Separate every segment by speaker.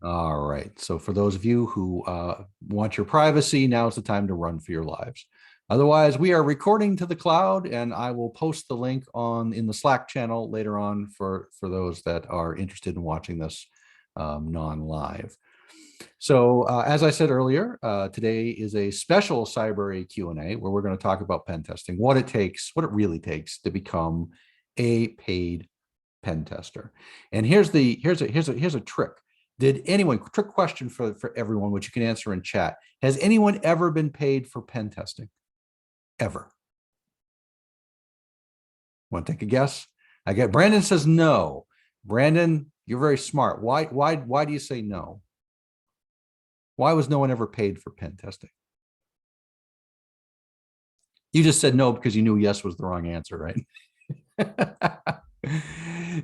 Speaker 1: All right. So for those of you who want your privacy, now is the time to run for your lives. Otherwise, we are recording to the cloud, and I will post the link on in the Slack channel later on for those that are interested in watching this non-live. So as I said earlier, today is a special Cyber Q&A where we're going to talk about pen testing, what it takes, what it really takes to become a paid pen tester. And here's a trick. Did anyone, trick question for everyone, which you can answer in chat. Has anyone ever been paid for pen testing? Ever? Want to take a guess? I get Brandon says no. Brandon, you're very smart. Why do you say no? Why was no one ever paid for pen testing? You just said no because you knew yes was the wrong answer, right?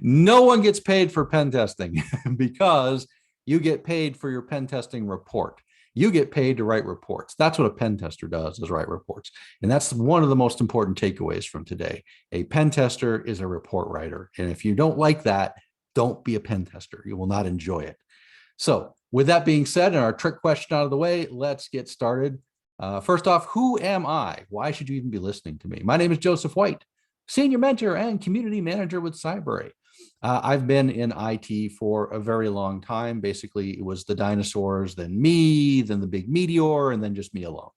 Speaker 1: No one gets paid for pen testing because you get paid for your pen testing report. You get paid to write reports. That's what a pen tester does, is write reports. And that's one of the most important takeaways from today. A pen tester is a report writer. And if you don't like that, don't be a pen tester. You will not enjoy it. So with that being said, and our trick question out of the way, let's get started. First off, who am I? Why should you even be listening to me? My name is Joseph White, Senior Mentor and Community Manager with Cyber. I've been in IT for a very long time. Basically, it was the dinosaurs, then me, then the big meteor, and then just me alone.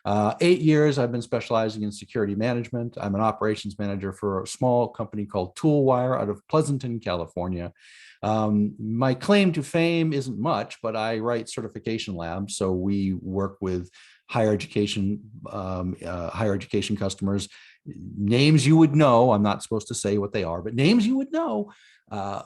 Speaker 1: 8 years, I've been specializing in security management. I'm an operations manager for a small company called Toolwire out of Pleasanton, California. My claim to fame isn't much, but I write certification labs. So we work with higher education customers, names you would know. I'm not supposed to say what they are, but names you would know,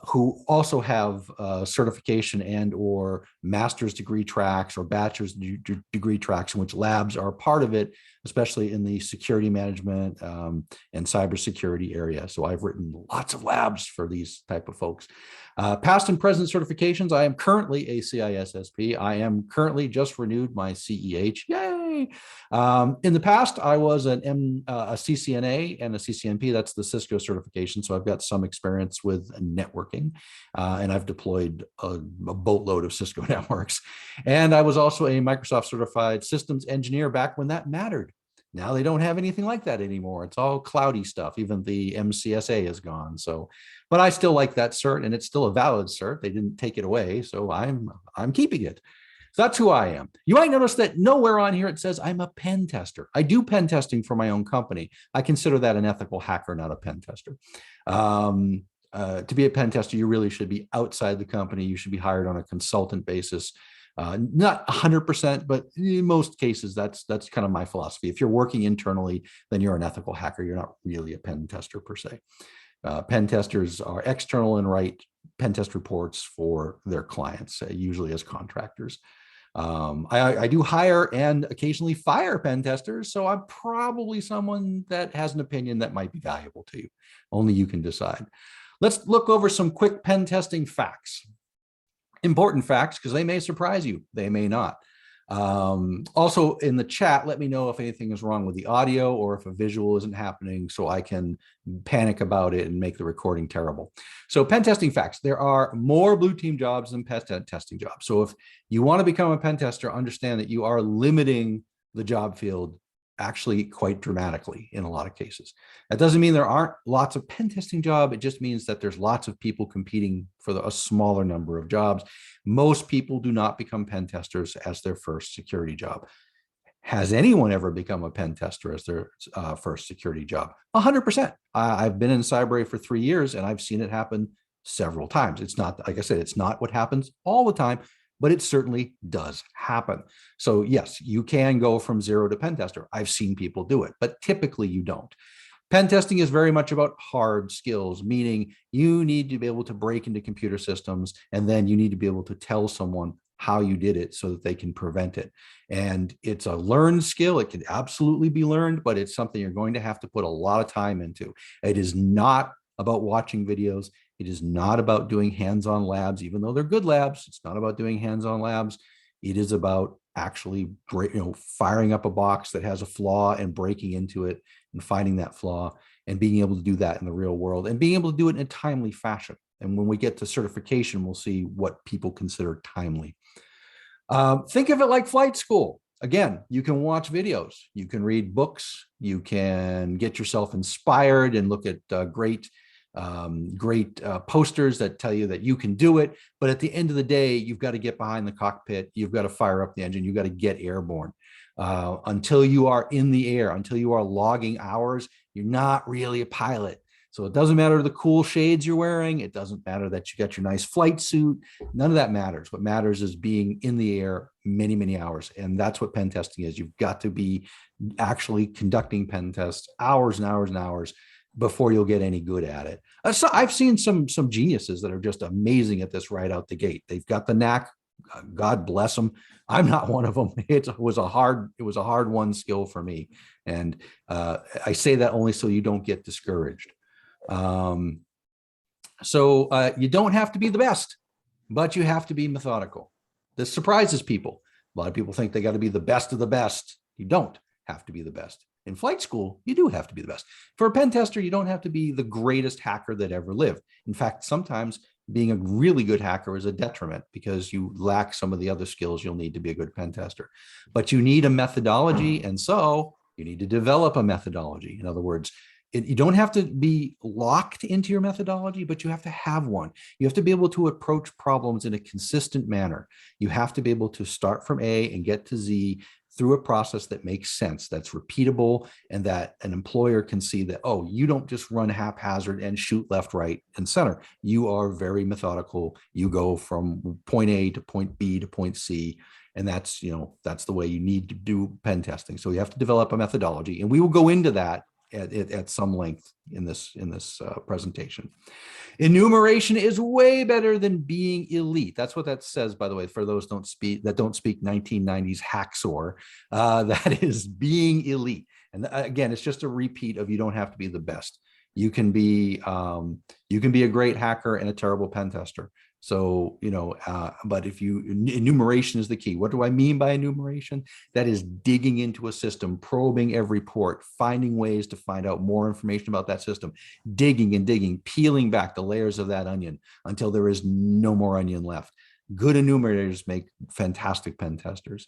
Speaker 1: who also have certification and or master's degree tracks or bachelor's degree tracks in which labs are part of it, especially in the security management and cybersecurity area. So I've written lots of labs for these type of folks. Past and present certifications. I am currently a CISSP. I am currently just renewed my CEH. Yay! In the past, I was a CCNA and a CCNP. That's the Cisco certification. So I've got some experience with networking, and I've deployed a boatload of Cisco networks. And I was also a Microsoft certified systems engineer back when that mattered. Now they don't have anything like that anymore. It's all cloudy stuff. Even the MCSA is gone. So, but I still like that cert, and it's still a valid cert. They didn't take it away, so I'm keeping it. So that's who I am. You might notice that nowhere on here it says I'm a pen tester. I do pen testing for my own company. I consider that an ethical hacker, not a pen tester. To be a pen tester, you really should be outside the company. You should be hired on a consultant basis. Not 100%, but in most cases, that's kind of my philosophy. If you're working internally, then you're an ethical hacker. You're not really a pen tester per se. Pen testers are external and write pen test reports for their clients, usually as contractors. I do hire and occasionally fire pen testers, so I'm probably someone that has an opinion that might be valuable to you. Only you can decide. Let's look over some quick pen testing facts. Important facts, because they may surprise you, they may not. Also in the chat, let me know if anything is wrong with the audio or if a visual isn't happening so I can panic about it and make the recording terrible. So pen testing facts, there are more blue team jobs than pen testing jobs. So if you want to become a pen tester, understand that you are limiting the job field actually quite dramatically in a lot of cases. That doesn't mean there aren't lots of pen testing jobs. It just means that there's lots of people competing for a smaller number of jobs. Most people do not become pen testers as their first security job. Has anyone ever become a pen tester as their first security job? 100%. I've been in Cyber for 3 years and I've seen it happen several times. It's not, like I said, it's not what happens all the time, but it certainly does happen. So yes, you can go from zero to pen tester. I've seen people do it, but typically you don't. Pen testing is very much about hard skills, meaning you need to be able to break into computer systems, and then you need to be able to tell someone how you did it so that they can prevent it. And it's a learned skill. It can absolutely be learned, but it's something you're going to have to put a lot of time into. It is not about watching videos. It is not about doing hands-on labs, even though they're good labs. It's not about doing hands-on labs. It is about actually firing up a box that has a flaw and breaking into it and finding that flaw and being able to do that in the real world and being able to do it in a timely fashion. And when we get to certification, we'll see what people consider timely. Think of it like flight school. Again, you can watch videos, you can read books, you can get yourself inspired and look at great posters that tell you that you can do it. But at the end of the day, you've got to get behind the cockpit. You've got to fire up the engine. You've got to get airborne. Until you are in the air, until you are logging hours, you're not really a pilot. So it doesn't matter the cool shades you're wearing. It doesn't matter that you got your nice flight suit. None of that matters. What matters is being in the air many, many hours. And that's what pen testing is. You've got to be actually conducting pen tests hours and hours and hours before you'll get any good at it. So I've seen some geniuses that are just amazing at this right out the gate. They've got the knack. God bless them. I'm not one of them. It was a hard won skill for me. And I say that only so you don't get discouraged. So you don't have to be the best, but you have to be methodical. This surprises people. A lot of people think they got to be the best of the best. You don't have to be the best. In flight school, you do have to be the best. For a pen tester, you don't have to be the greatest hacker that ever lived. In fact, sometimes being a really good hacker is a detriment because you lack some of the other skills you'll need to be a good pen tester. But you need a methodology, and so you need to develop a methodology. In other words, you don't have to be locked into your methodology, but you have to have one. You have to be able to approach problems in a consistent manner. You have to be able to start from A and get to Z through a process that makes sense, that's repeatable, and that an employer can see that, oh, you don't just run haphazard and shoot left, right, and center. You are very methodical. You go from point A to point B to point C. And that's the way you need to do pen testing. So you have to develop a methodology, and we will go into that at some length in this presentation. Enumeration is way better than being elite. That's what that says, by the way, for those that don't speak 1990s hacksaw. That is being elite. And again, it's just a repeat of you don't have to be the best. You can be a great hacker and a terrible pen tester. So, but enumeration is the key. What do I mean by enumeration? That is digging into a system, probing every port, finding ways to find out more information about that system, digging and digging, peeling back the layers of that onion until there is no more onion left. Good enumerators make fantastic pen testers.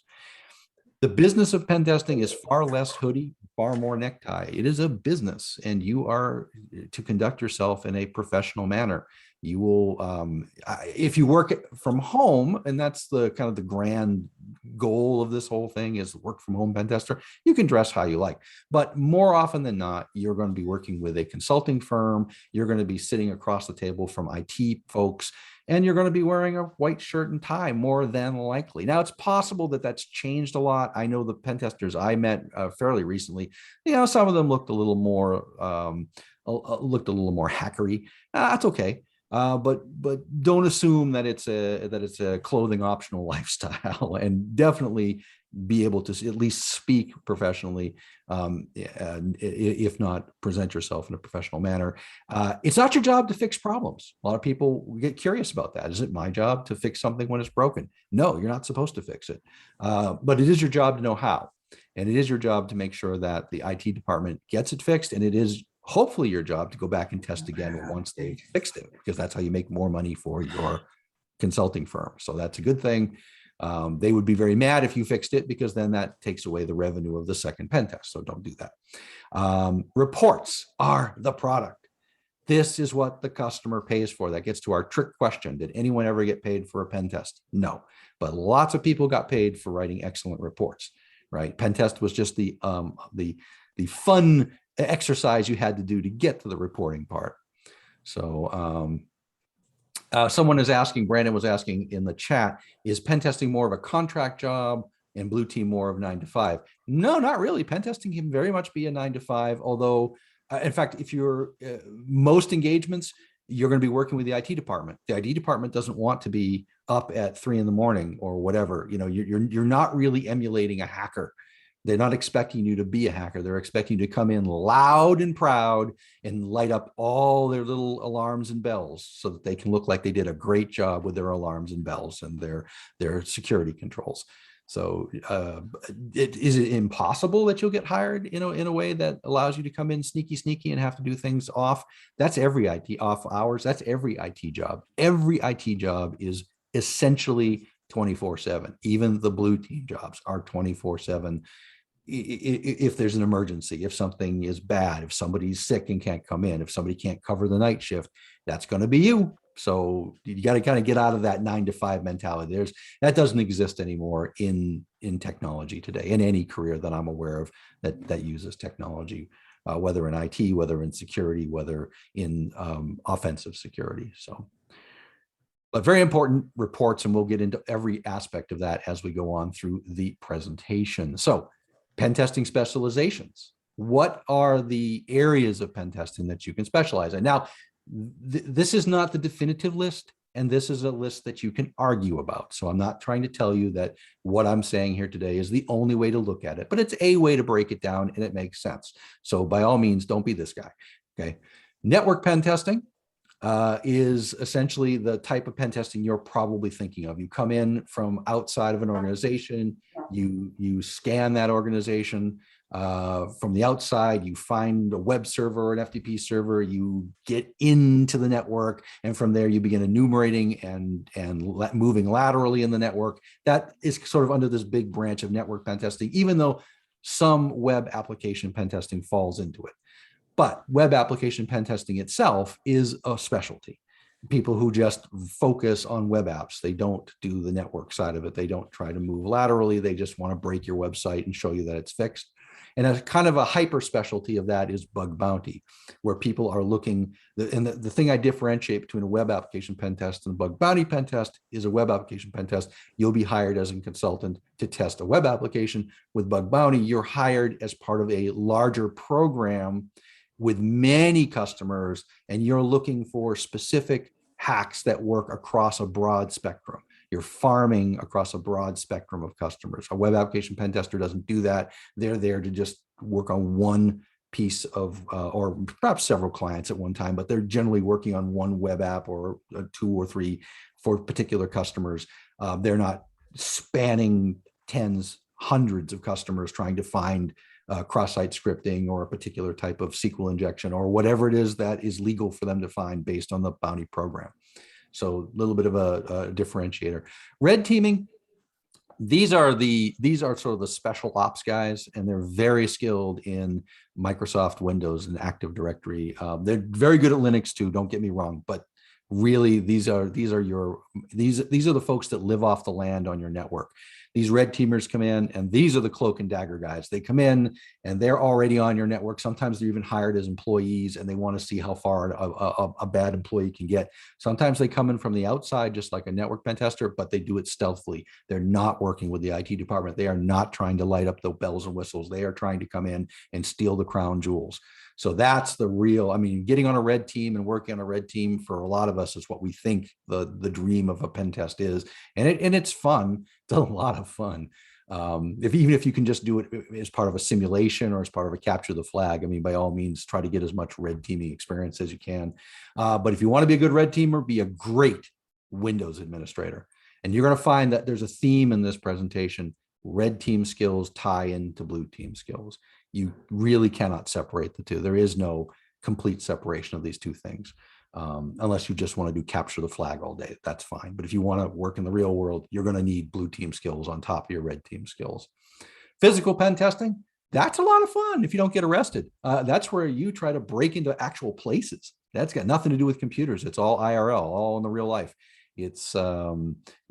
Speaker 1: The business of pen testing is far less hoodie, far more necktie. It is a business, and you are to conduct yourself in a professional manner. You will, if you work from home, and that's the kind of the grand goal of this whole thing is work from home pen tester, you can dress how you like. But more often than not, you're going to be working with a consulting firm. You're going to be sitting across the table from IT folks, and you're going to be wearing a white shirt and tie more than likely. Now, it's possible that that's changed a lot. I know the pen testers I met fairly recently, some of them looked a little more hackery. That's okay. But don't assume that it's a clothing optional lifestyle, and definitely be able to at least speak professionally, if not present yourself in a professional manner. It's not your job to fix problems. A lot of people get curious about that. Is it my job to fix something when it's broken? No, you're not supposed to fix it. But it is your job to know how, and it is your job to make sure that the IT department gets it fixed, and it is hopefully your job to go back and test again once they fixed it, because that's how you make more money for your consulting firm. So that's a good thing. They would be very mad if you fixed it, because then that takes away the revenue of the second pen test. So don't do that. Reports are the product. This is what the customer pays for. That gets to our trick question. Did anyone ever get paid for a pen test? No, but lots of people got paid for writing excellent reports, right? Pen test was just the fun exercise you had to do to get to the reporting part. So someone is asking, Brandon was asking in the chat, is pen testing more of a contract job and blue team more of 9 to 5? No, not really. Pen testing can very much be a 9 to 5, although in fact, if you're most engagements, you're going to be working with the IT department. The IT department doesn't want to be up at 3 a.m. or whatever. You're not really emulating a hacker. They're not expecting you to be a hacker. They're expecting you to come in loud and proud and light up all their little alarms and bells so that they can look like they did a great job with their alarms and bells and their security controls. So is it impossible that you'll get hired in a way that allows you to come in sneaky and have to do things off? That's every IT off hours. That's every IT job. Every IT job is essentially 24/7. Even the blue team jobs are 24/7. If there's an emergency, if something is bad, if somebody's sick and can't come in, if somebody can't cover the night shift, that's going to be you. So you got to kind of get out of that 9 to 5 mentality. That doesn't exist anymore in technology today, in any career that I'm aware of that uses technology, whether in IT, whether in security, whether in offensive security. So, but very important reports, and we'll get into every aspect of that as we go on through the presentation. So, pen testing specializations. What are the areas of pen testing that you can specialize in? Now, this is not the definitive list, and this is a list that you can argue about. So I'm not trying to tell you that what I'm saying here today is the only way to look at it, but it's a way to break it down and it makes sense. So by all means, don't be this guy. Okay. Network pen testing is essentially the type of pen testing you're probably thinking of. You come in from outside of an organization, you scan that organization from the outside, you find a web server or an FTP server, you get into the network, and from there you begin enumerating and moving laterally in the network. That is sort of under this big branch of network pen testing, even though some web application pen testing falls into it. But web application pen testing itself is a specialty. People who just focus on web apps, they don't do the network side of it. They don't try to move laterally. They just want to break your website and show you that it's fixed. And a kind of a hyper specialty of that is bug bounty, where people are looking, and the thing I differentiate between a web application pen test and a bug bounty pen test is a web application pen test. You'll be hired as a consultant to test a web application. With bug bounty, you're hired as part of a larger program with many customers, and you're looking for specific hacks that work across a broad spectrum. You're farming across a broad spectrum of customers. A web application pen tester doesn't do that. They're there to just work on one piece of, or perhaps several clients at one time, but they're generally working on one web app or 2 or 3 for particular customers. They're not spanning tens, hundreds of customers trying to find cross-site scripting or a particular type of SQL injection or whatever it is that is legal for them to find based on the bounty program. So a little bit of a differentiator. Red teaming, these are sort of the special ops guys, and they're very skilled in Microsoft Windows and Active Directory. They're very good at Linux too, don't get me wrong, but really these are the folks that live off the land on your network. These red teamers come in, and these are the cloak and dagger guys. They come in and they're already on your network. Sometimes they're even hired as employees, and they want to see how far a bad employee can get. Sometimes they come in from the outside, just like a network pen tester, but they do it stealthily. They're not working with the IT department. They are not trying to light up the bells and whistles. They are trying to come in and steal the crown jewels. So that's the real, I mean, getting on a red team and working on a red team for a lot of us is what we think the dream of a pen test is. And it's fun. It's a lot of fun. Even if you can just do it as part of a simulation or as part of a capture the flag, I mean, by all means, try to get as much red teaming experience as you can. But if you want to be a good red teamer, be a great Windows administrator. And you're going to find that there's a theme in this presentation. Red team skills tie into blue team skills. You really cannot separate the two. There is no complete separation of these two things, unless you just want to do capture the flag all day. That's fine. But if you want to work in the real world, you're going to need blue team skills on top of your red team skills. Physical pen testing, that's a lot of fun if you don't get arrested. That's where you try to break into actual places. That's got nothing to do with computers. It's all IRL, all in the real life. It's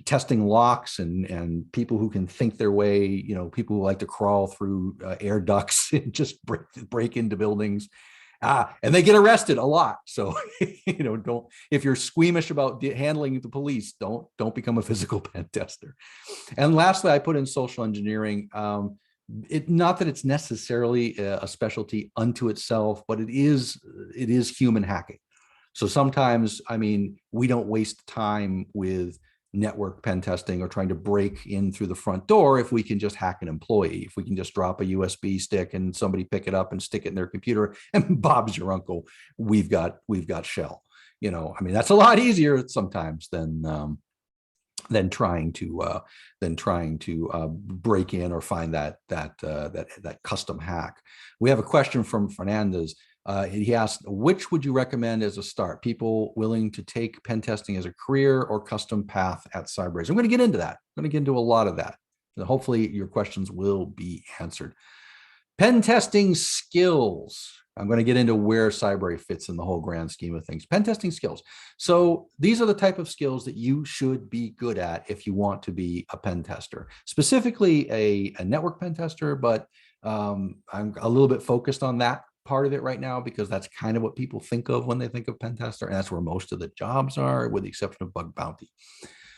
Speaker 1: testing locks and people who can think their way, people who like to crawl through air ducts and just break into buildings. And they get arrested a lot. So, don't, if you're squeamish about handling the police, don't become a physical pen tester. And lastly, I put in social engineering. Not that it's necessarily a specialty unto itself, but it is human hacking. So sometimes, I mean, we don't waste time with network pen testing or trying to break in through the front door if we can just hack an employee. If we can just drop a USB stick and somebody pick it up and stick it in their computer and Bob's your uncle, we've got shell. I mean, that's a lot easier sometimes than than trying to break in or find that custom hack. We have a question from Fernandez. He asked, which would you recommend as a start? People willing to take pen testing as a career or custom path at Cyberase? I'm going to get into that. I'm going to get into a lot of that. And hopefully your questions will be answered. Pen testing skills. I'm going to get into where Cyberase fits in the whole grand scheme of things. Pen testing skills. So these are the type of skills that you should be good at if you want to be a pen tester, specifically a network pen tester, but I'm a little bit focused on that part of it right now because that's kind of what people think of when they think of pen tester, and that's where most of the jobs are, with the exception of bug bounty.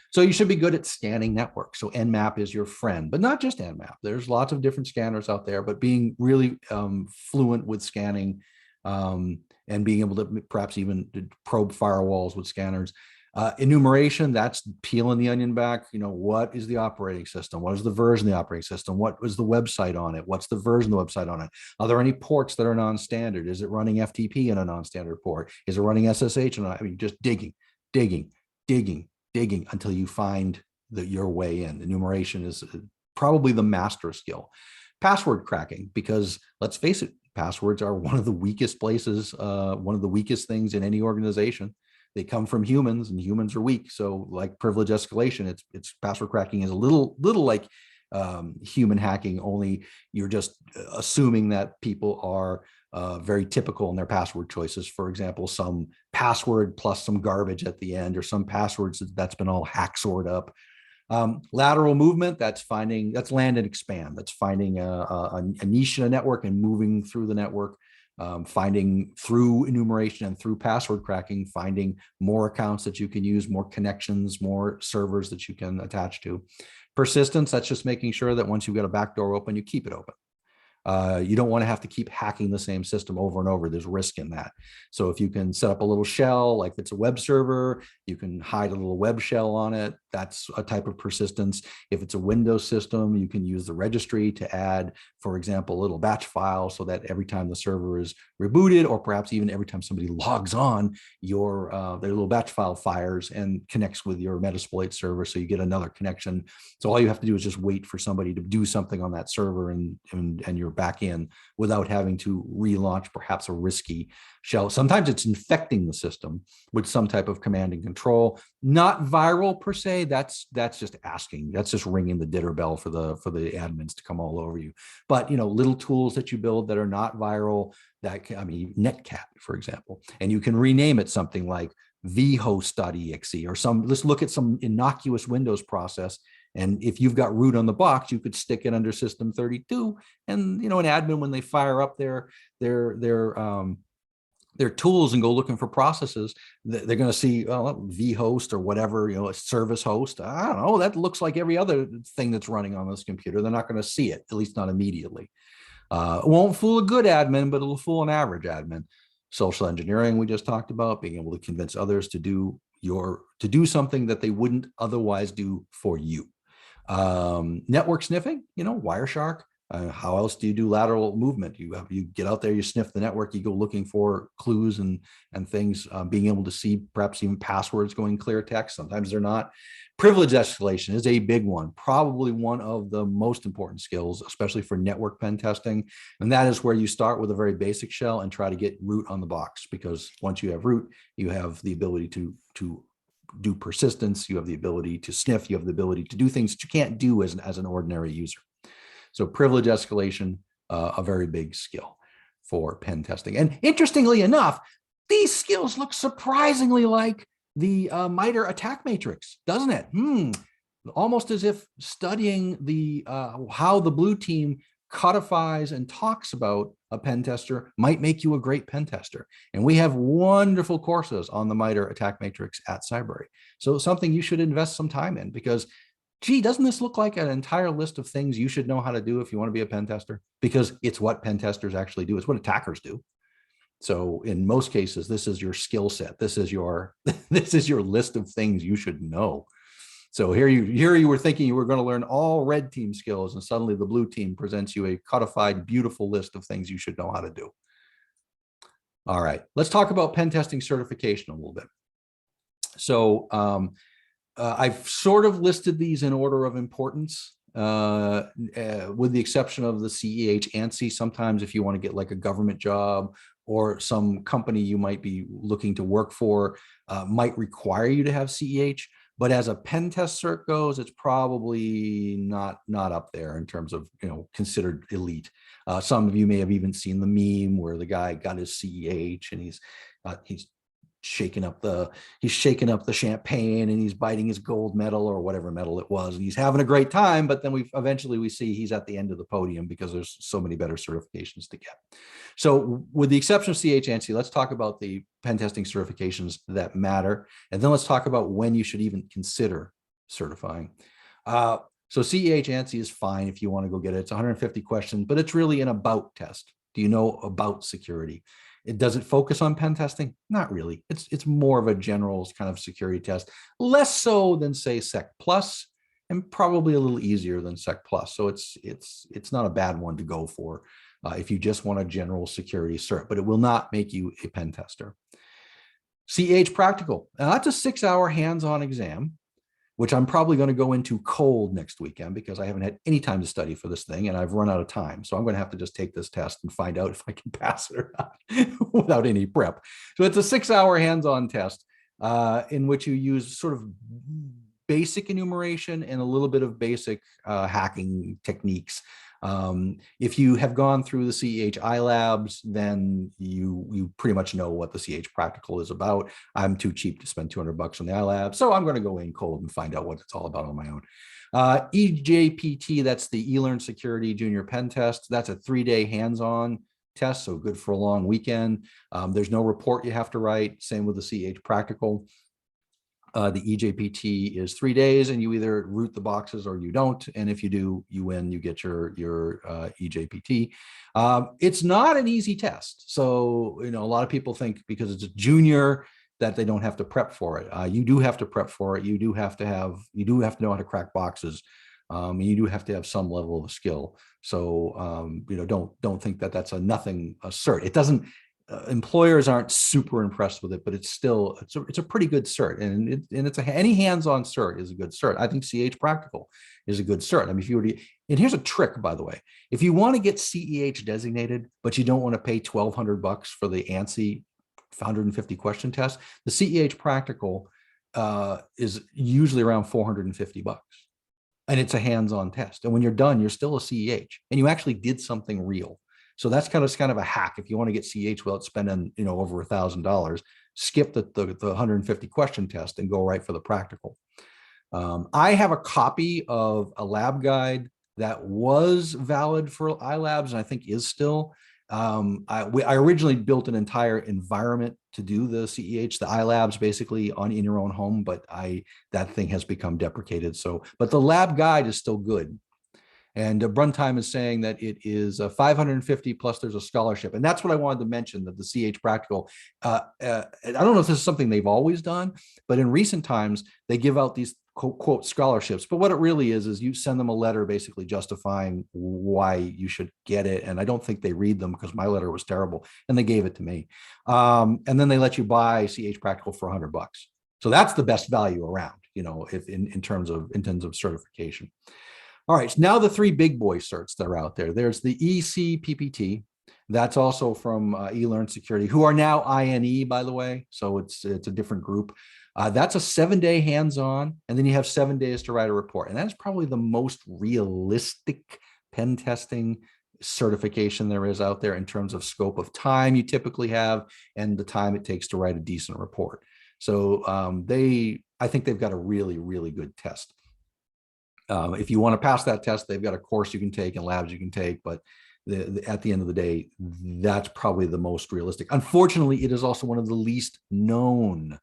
Speaker 1: So you should be good at scanning networks. So Nmap is your friend, but not just Nmap. There's lots of different scanners out there, but being really fluent with scanning and being able to perhaps even probe firewalls with scanners. Enumeration, that's peeling the onion back. You know, what is the operating system? What is the version of the operating system? What was the website on it? What's the version of the website on it? Are there any ports that are non-standard? Is it running FTP in a non-standard port? Is it running SSH? I mean, just digging until you find your way in. Enumeration is probably the master skill. Password cracking, because let's face it, passwords are one of the weakest places, one of the weakest things in any organization. They come from humans, and humans are weak. So like privilege escalation, it's password cracking is a little like human hacking, only you're just assuming that people are very typical in their password choices. For example, some password plus some garbage at the end, or some passwords that's been all hacksaw up. Lateral movement, that's land and expand. That's finding a niche in a network and moving through the network. Finding through enumeration and through password cracking, finding more accounts that you can use, more connections, more servers that you can attach to. Persistence, that's just making sure that once you've got a backdoor open, you keep it open. You don't want to have to keep hacking the same system over and over. There's risk in that. So if you can set up a little shell, like if it's a web server, you can hide a little web shell on it. That's a type of persistence. If it's a Windows system, you can use the registry to add, for example, a little batch file so that every time the server is rebooted, or perhaps even every time somebody logs on, their little batch file fires and connects with your Metasploit server, so you get another connection. So all you have to do is just wait for somebody to do something on that server, and you're back in without having to relaunch perhaps a risky shell. Sometimes it's infecting the system with some type of command and control. Not viral per se. That's just asking. That's just ringing the dinner bell for the admins to come all over you. But little tools that you build that are not viral. Netcat, for example, and you can rename it something like vhost.exe or let's look at some innocuous Windows process. And if you've got root on the box, you could stick it under system 32, and an admin, when they fire up their tools and go looking for processes, they're going to see vhost or whatever, a service host. I don't know, that looks like every other thing that's running on this computer. They're not going to see it, at least not immediately. It won't fool a good admin, but it'll fool an average admin. Social engineering, we just talked about, being able to convince others to do something that they wouldn't otherwise do for you. Network sniffing, Wireshark. How else do you do lateral movement? You get out there, you sniff the network, you go looking for clues and things, being able to see perhaps even passwords going clear text. Sometimes they're not. Privilege escalation is a big one, probably one of the most important skills, especially for network pen testing. And that is where you start with a very basic shell and try to get root on the box, because once you have root, you have the ability to do persistence, you have the ability to sniff, you have the ability to do things that you can't do as an ordinary user. So privilege escalation, a very big skill for pen testing. And interestingly enough, these skills look surprisingly like the MITRE attack matrix, doesn't it? Almost as if studying how the blue team codifies and talks about a pen tester might make you a great pen tester. And we have wonderful courses on the MITRE attack matrix at Cyberase. So something you should invest some time in, because gee, doesn't this look like an entire list of things you should know how to do if you want to be a pen tester? Because it's what pen testers actually do. It's what attackers do. So in most cases, this is your skill set. This is your list of things you should know. So here you were thinking you were going to learn all red team skills, and suddenly the blue team presents you a codified, beautiful list of things you should know how to do. All right, let's talk about pen testing certification a little bit. So I've sort of listed these in order of importance, with the exception of the CEH ANSI. Sometimes if you want to get like a government job or some company you might be looking to work for might require you to have CEH. But as a pen test cert goes, it's probably not up there in terms of, considered elite. Some of you may have even seen the meme where the guy got his CEH and he's shaking up the champagne and he's biting his gold medal or whatever medal it was, and he's having a great time. But then we eventually see he's at the end of the podium because there's so many better certifications to get. So with the exception of CH ANSI, let's talk about the pen testing certifications that matter, and then let's talk about when you should even consider certifying. So CEH ANSI is fine if you want to go get it. It's 150 questions, but it's really an about test. Do you know about security? Does it focus on pen testing? Not really. It's more of a general kind of security test, less so than say Sec Plus, and probably a little easier than Sec Plus. So it's not a bad one to go for if you just want a general security cert, but it will not make you a pen tester. CH Practical. Now that's a 6-hour hands-on exam, which I'm probably going to go into cold next weekend because I haven't had any time to study for this thing and I've run out of time. So I'm going to have to just take this test and find out if I can pass it or not without any prep. So it's a 6-hour hands-on test in which you use sort of basic enumeration and a little bit of basic hacking techniques. If you have gone through the CEH iLabs, then you pretty much know what the CH Practical is about. I'm too cheap to spend $200 on the iLab, so I'm going to go in cold and find out what it's all about on my own. EJPT, that's the eLearn Security Junior Pen Test. That's a 3-day hands-on test, so good for a long weekend. There's no report you have to write. Same with the CH Practical. The EJPT is 3 days, and you either root the boxes or you don't. And if you do, you win. You get your EJPT. It's not an easy test. So a lot of people think because it's a junior that they don't have to prep for it. You do have to prep for it. You do have to know how to crack boxes. You do have to have some level of skill. So don't think that that's a cert. It doesn't. Employers aren't super impressed with it, but it's a pretty good cert, and any hands-on cert is a good cert. I think CH Practical is a good cert. I mean, if you were to, and here's a trick, by the way, if you want to get CEH designated, but you don't want to pay $1,200 for the ANSI 150 question test, the CEH Practical is usually around $450, and it's a hands-on test. And when you're done, you're still a CEH, and you actually did something real. So that's kind of a hack. If you want to get CH without spending, over $1,000, skip the 150 question test and go right for the practical. I have a copy of a lab guide that was valid for iLabs, and I think is still. I originally built an entire environment to do the CEH, the iLabs, basically in your own home, but that thing has become deprecated. So, but the lab guide is still good. And Runtime is saying that it is 550 plus there's a scholarship. And that's what I wanted to mention, that the CH Practical, I don't know if this is something they've always done, but in recent times, they give out these quote scholarships. But what it really is you send them a letter basically justifying why you should get it. And I don't think they read them because my letter was terrible and they gave it to me. And then they let you buy CH Practical for $100. So that's the best value around, if in terms of certification. All right, so now the 3 big boy certs that are out there. There's the ECPPT. That's also from eLearn Security, who are now INE, by the way. So it's a different group. That's a 7-day hands-on, and then you have 7 days to write a report. And that's probably the most realistic pen testing certification there is out there in terms of scope of time you typically have and the time it takes to write a decent report. So I think they've got a really, really good test. If you want to pass that test, they've got a course you can take and labs you can take, but at the end of the day, that's probably the most realistic. Unfortunately, it is also one of the least known.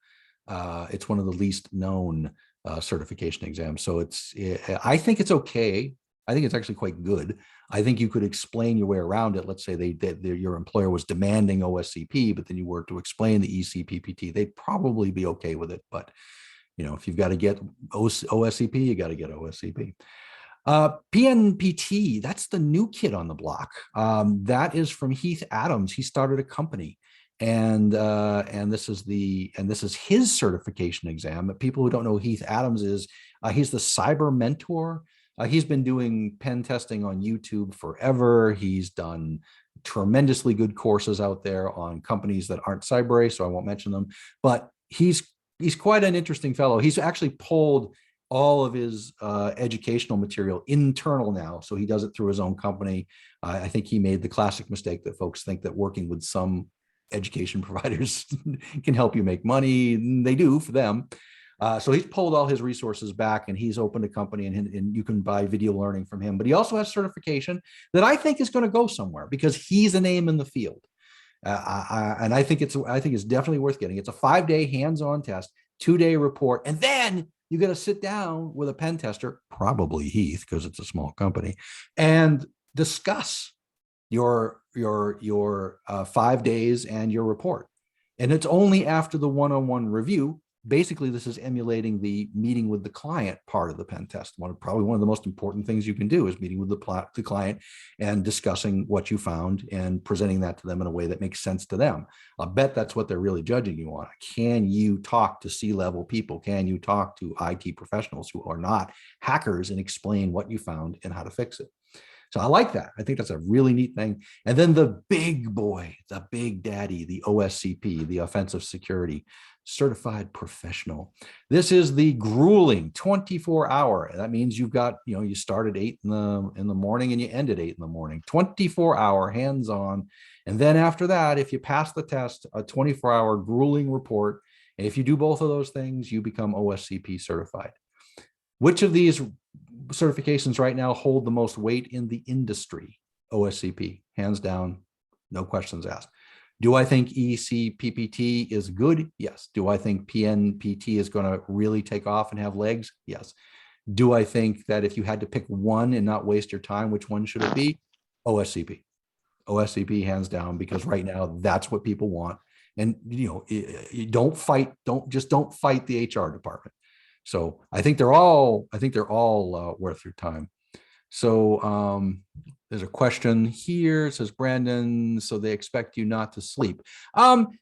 Speaker 1: It's one of the least known certification exams. So I think it's okay. I think it's actually quite good. I think you could explain your way around it. Let's say your employer was demanding OSCP, but then you were to explain the ECPPT, they'd probably be okay with it. But if you've got to get OSCP, you got to get OSCP. PNPT, that's the new kid on the block. That is from Heath Adams. He started a company And this is his certification exam. But people who don't know who Heath Adams is, he's the cyber mentor. He's been doing pen testing on YouTube forever. He's done tremendously good courses out there on companies that aren't cyber, so I won't mention them. But he's quite an interesting fellow. He's actually pulled all of his educational material internal now, so he does it through his own company. I think he made the classic mistake that folks think that working with some education providers can help you make money. They do for them. So he's pulled all his resources back, and he's opened a company, and you can buy video learning from him. But he also has certification that I think is going to go somewhere because he's a name in the field. And I think it's definitely worth getting. It's a 5-day hands-on test, 2-day report, and then you got to sit down with a pen tester, probably Heath, because it's a small company, and discuss your 5 days and your report. And it's only after the one-on-one review. Basically, this is emulating the meeting with the client part of the pen test. Probably one of the most important things you can do is meeting with the client and discussing what you found and presenting that to them in a way that makes sense to them. I'll bet that's what they're really judging you on. Can you talk to C-level people? Can you talk to IT professionals who are not hackers and explain what you found and how to fix it? So I like that. I think that's a really neat thing. And then the big boy, the big daddy, the OSCP, the Offensive Security Certified Professional. This is the grueling 24-hour. That means you've got, you start at 8 in the morning and you end at 8 in the morning. 24-hour hands-on. And then after that, if you pass the test, a 24-hour grueling report. And if you do both of those things, you become OSCP certified. Which of these certifications right now hold the most weight in the industry? OSCP, hands down, no questions asked. Do I think ECPPT is good? Yes. Do I think PNPT is going to really take off and have legs? Yes. Do I think that if you had to pick one and not waste your time, which one should it be? OSCP. OSCP, hands down, because right now that's what people want. And you don't fight the HR department. So I think they're all worth your time. So there's a question here. It says, Brandon, so they expect you not to sleep.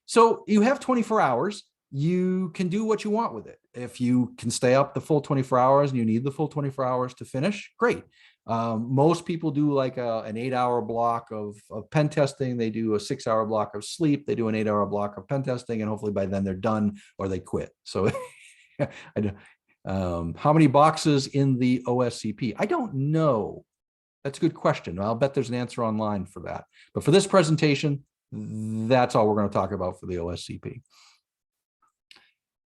Speaker 1: So you have 24 hours. You can do what you want with it. If you can stay up the full 24 hours and you need the full 24 hours to finish, great. Most people do like an 8-hour block of pen testing. They do a 6-hour block of sleep. They do an 8-hour block of pen testing, and hopefully by then they're done or they quit. So how many boxes in the OSCP? I don't know. That's a good question. I'll bet there's an answer online for that. But for this presentation, that's all we're going to talk about for the OSCP.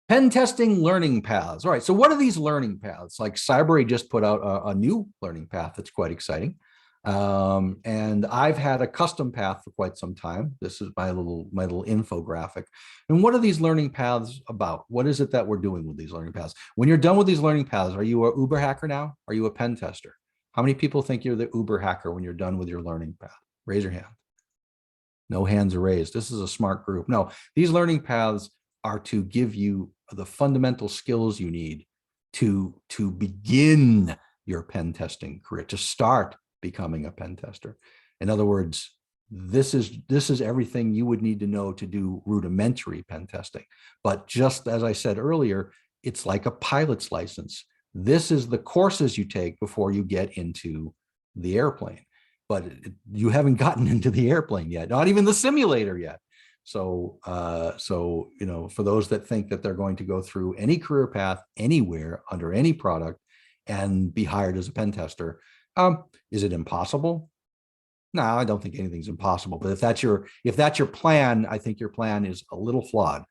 Speaker 1: Pen testing learning paths. All right, so what are these learning paths? Like Cyber just put out a new learning path that's quite exciting. And I've had a custom path for quite some time. This is my little infographic. And what are these learning paths about? What is it that we're doing with these learning paths? When you're done with these learning paths, are you an Uber hacker now? Are you a pen tester? How many people think you're the Uber hacker when you're done with your learning path? Raise your hand. No hands are raised. This is a smart group. No, these learning paths are to give you the fundamental skills you need to begin your pen testing career, to start becoming a pen tester. In other words, this is everything you would need to know to do rudimentary pen testing. But just as I said earlier, it's like a pilot's license. This is the courses you take before you get into the airplane. But you haven't gotten into the airplane yet, not even the simulator yet. So, for those that think that they're going to go through any career path anywhere under any product and be hired as a pen tester, is it impossible? No, I don't think anything's impossible. But if that's your plan, I think your plan is a little flawed,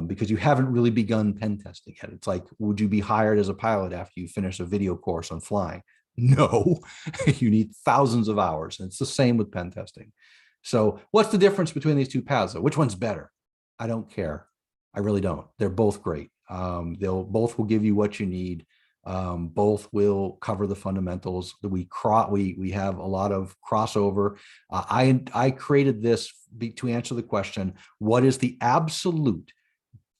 Speaker 1: because you haven't really begun pen testing yet. It's like, would you be hired as a pilot after you finish a video course on flying? No, you need thousands of hours. And it's the same with pen testing. So what's the difference between these two paths? Which one's better? I don't care. I really don't. They're both great. Both will give you what you need. Both will cover the fundamentals. We have a lot of crossover. I created this to answer the question, what is the absolute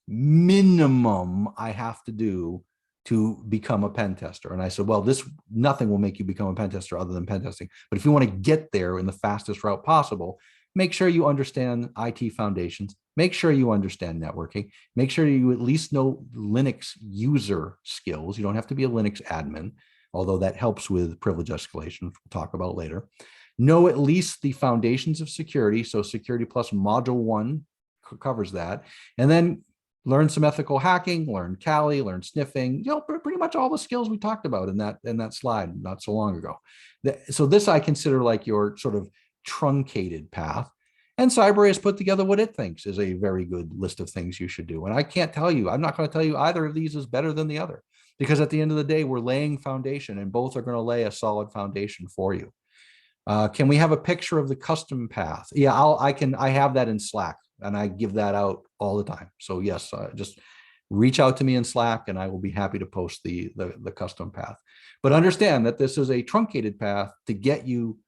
Speaker 1: minimum I have to do to become a pen tester? And I said, well, nothing will make you become a pen tester other than pen testing. But if you want to get there in the fastest route possible, make sure you understand IT foundations, make sure you understand networking, make sure you at least know Linux user skills. You don't have to be a Linux admin, although that helps with privilege escalation, which we'll talk about later. Know at least the foundations of security. So Security Plus Module 1 covers that. And then learn some ethical hacking, learn Kali, learn sniffing, pretty much all the skills we talked about in that slide not so long ago. So this I consider like your sort of truncated path. And Cyber has put together what it thinks is a very good list of things you should do. And I can't tell you, I'm not going to tell you either of these is better than the other, because at the end of the day, we're laying foundation and both are going to lay a solid foundation for you. Can we have a picture of the custom path? Yeah, I have that in Slack and I give that out all the time. So yes, just reach out to me in Slack and I will be happy to post the custom path. But understand that this is a truncated path to get you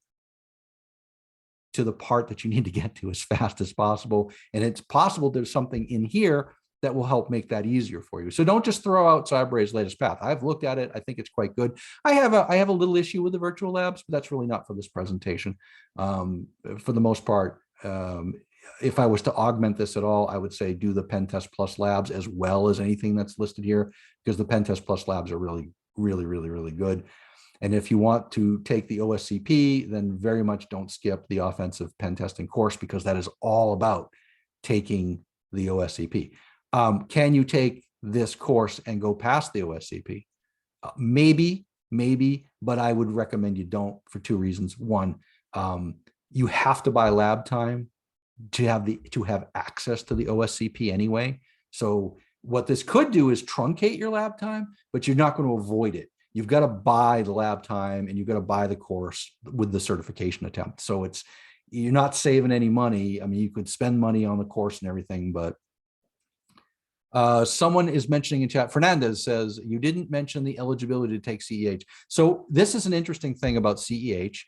Speaker 1: to the part that you need to get to as fast as possible. And it's possible there's something in here that will help make that easier for you. So don't just throw out Cyberay's latest path. I've looked at it. I think it's quite good. I have a little issue with the virtual labs, but that's really not for this presentation. For the most part, if I was to augment this at all, I would say do the Pentest Plus labs as well as anything that's listed here, because the Pentest Plus labs are really, really, really, really good. And if you want to take the OSCP, then very much don't skip the offensive pen testing course, because that is all about taking the OSCP. Can you take this course and go past the OSCP? Maybe, but I would recommend you don't for two reasons. One, you have to buy lab time to have access to the OSCP anyway. So what this could do is truncate your lab time, but you're not going to avoid it. You've got to buy the lab time and you've got to buy the course with the certification attempt. So you're not saving any money. I mean, you could spend money on the course and everything, but someone is mentioning in chat, Fernandez says, you didn't mention the eligibility to take CEH. So this is an interesting thing about CEH,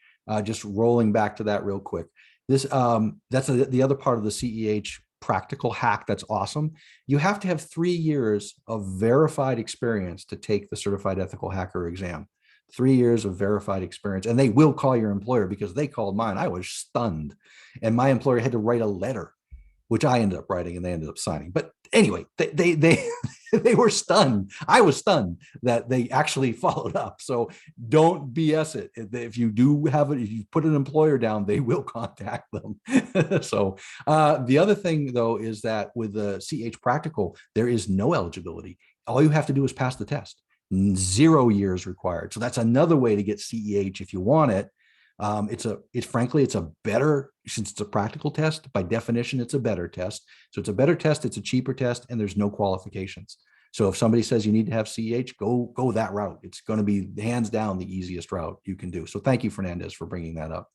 Speaker 1: just rolling back to that real quick. That's the other part of the CEH practical hack that's awesome. You have to have 3 years of verified experience to take the certified ethical hacker exam. 3 years of verified experience, and they will call your employer, because they called mine. I was stunned, and my employer had to write a letter, which I ended up writing and they ended up signing. But anyway, they were stunned. I was stunned that they actually followed up. So don't BS it. If you do have it, if you put an employer down, they will contact them. So the other thing though, is that with the CH practical, there is no eligibility. All you have to do is pass the test. 0 years required. So that's another way to get CEH if you want it. Frankly, it's a better, since it's a practical test, by definition, it's a better test. So it's a better test, it's a cheaper test, and there's no qualifications. So if somebody says you need to have CEH, go that route. It's going to be hands down the easiest route you can do. So thank you, Fernandez, for bringing that up.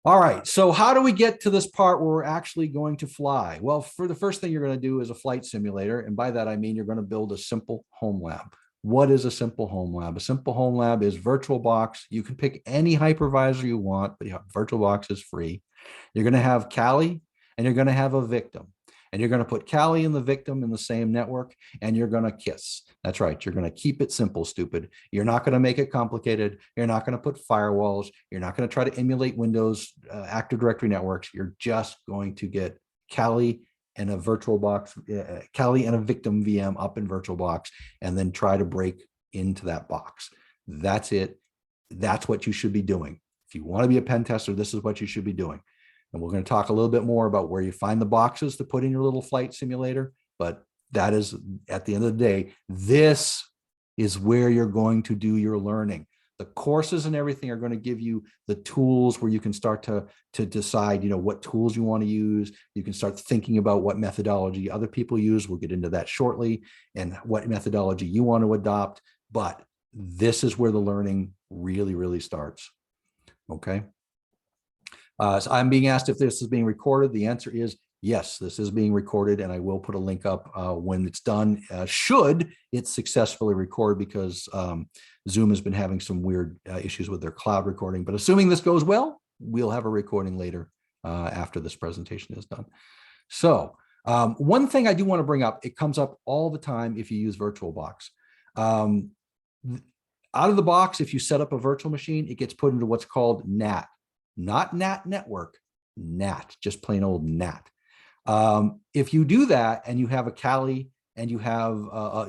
Speaker 1: All right, so how do we get to this part where we're actually going to fly? Well, for the first thing you're going to do is a flight simulator. And by that, I mean, you're going to build a simple home lab. What is a simple home lab? A simple home lab is VirtualBox. You can pick any hypervisor you want, but VirtualBox is free. You're going to have Kali and you're going to have a victim. And you're going to put Kali and the victim in the same network, and you're going to kiss. That's right. You're going to keep it simple, stupid. You're not going to make it complicated. You're not going to put firewalls. You're not going to try to emulate Windows Active Directory networks. You're just going to get Kali and a VirtualBox, Kali and a victim VM up in VirtualBox, and then try to break into that box. That's it. That's what you should be doing. If you want to be a pen tester, this is what you should be doing. And we're going to talk a little bit more about where you find the boxes to put in your little flight simulator. But that is, at the end of the day, this is where you're going to do your learning. The courses and everything are going to give you the tools where you can start to decide, what tools you want to use. You can start thinking about what methodology other people use. We'll get into that shortly, and what methodology you want to adopt. But this is where the learning really, really starts. Okay. So I'm being asked if this is being recorded. The answer is yes, this is being recorded, and I will put a link up when it's done, should it successfully record, because Zoom has been having some weird issues with their cloud recording. But assuming this goes well, we'll have a recording later after this presentation is done. So one thing I do want to bring up, it comes up all the time if you use VirtualBox. Out of the box, if you set up a virtual machine, it gets put into what's called NAT. Not NAT network, NAT, just plain old NAT. If you do that and you have a Kali and you have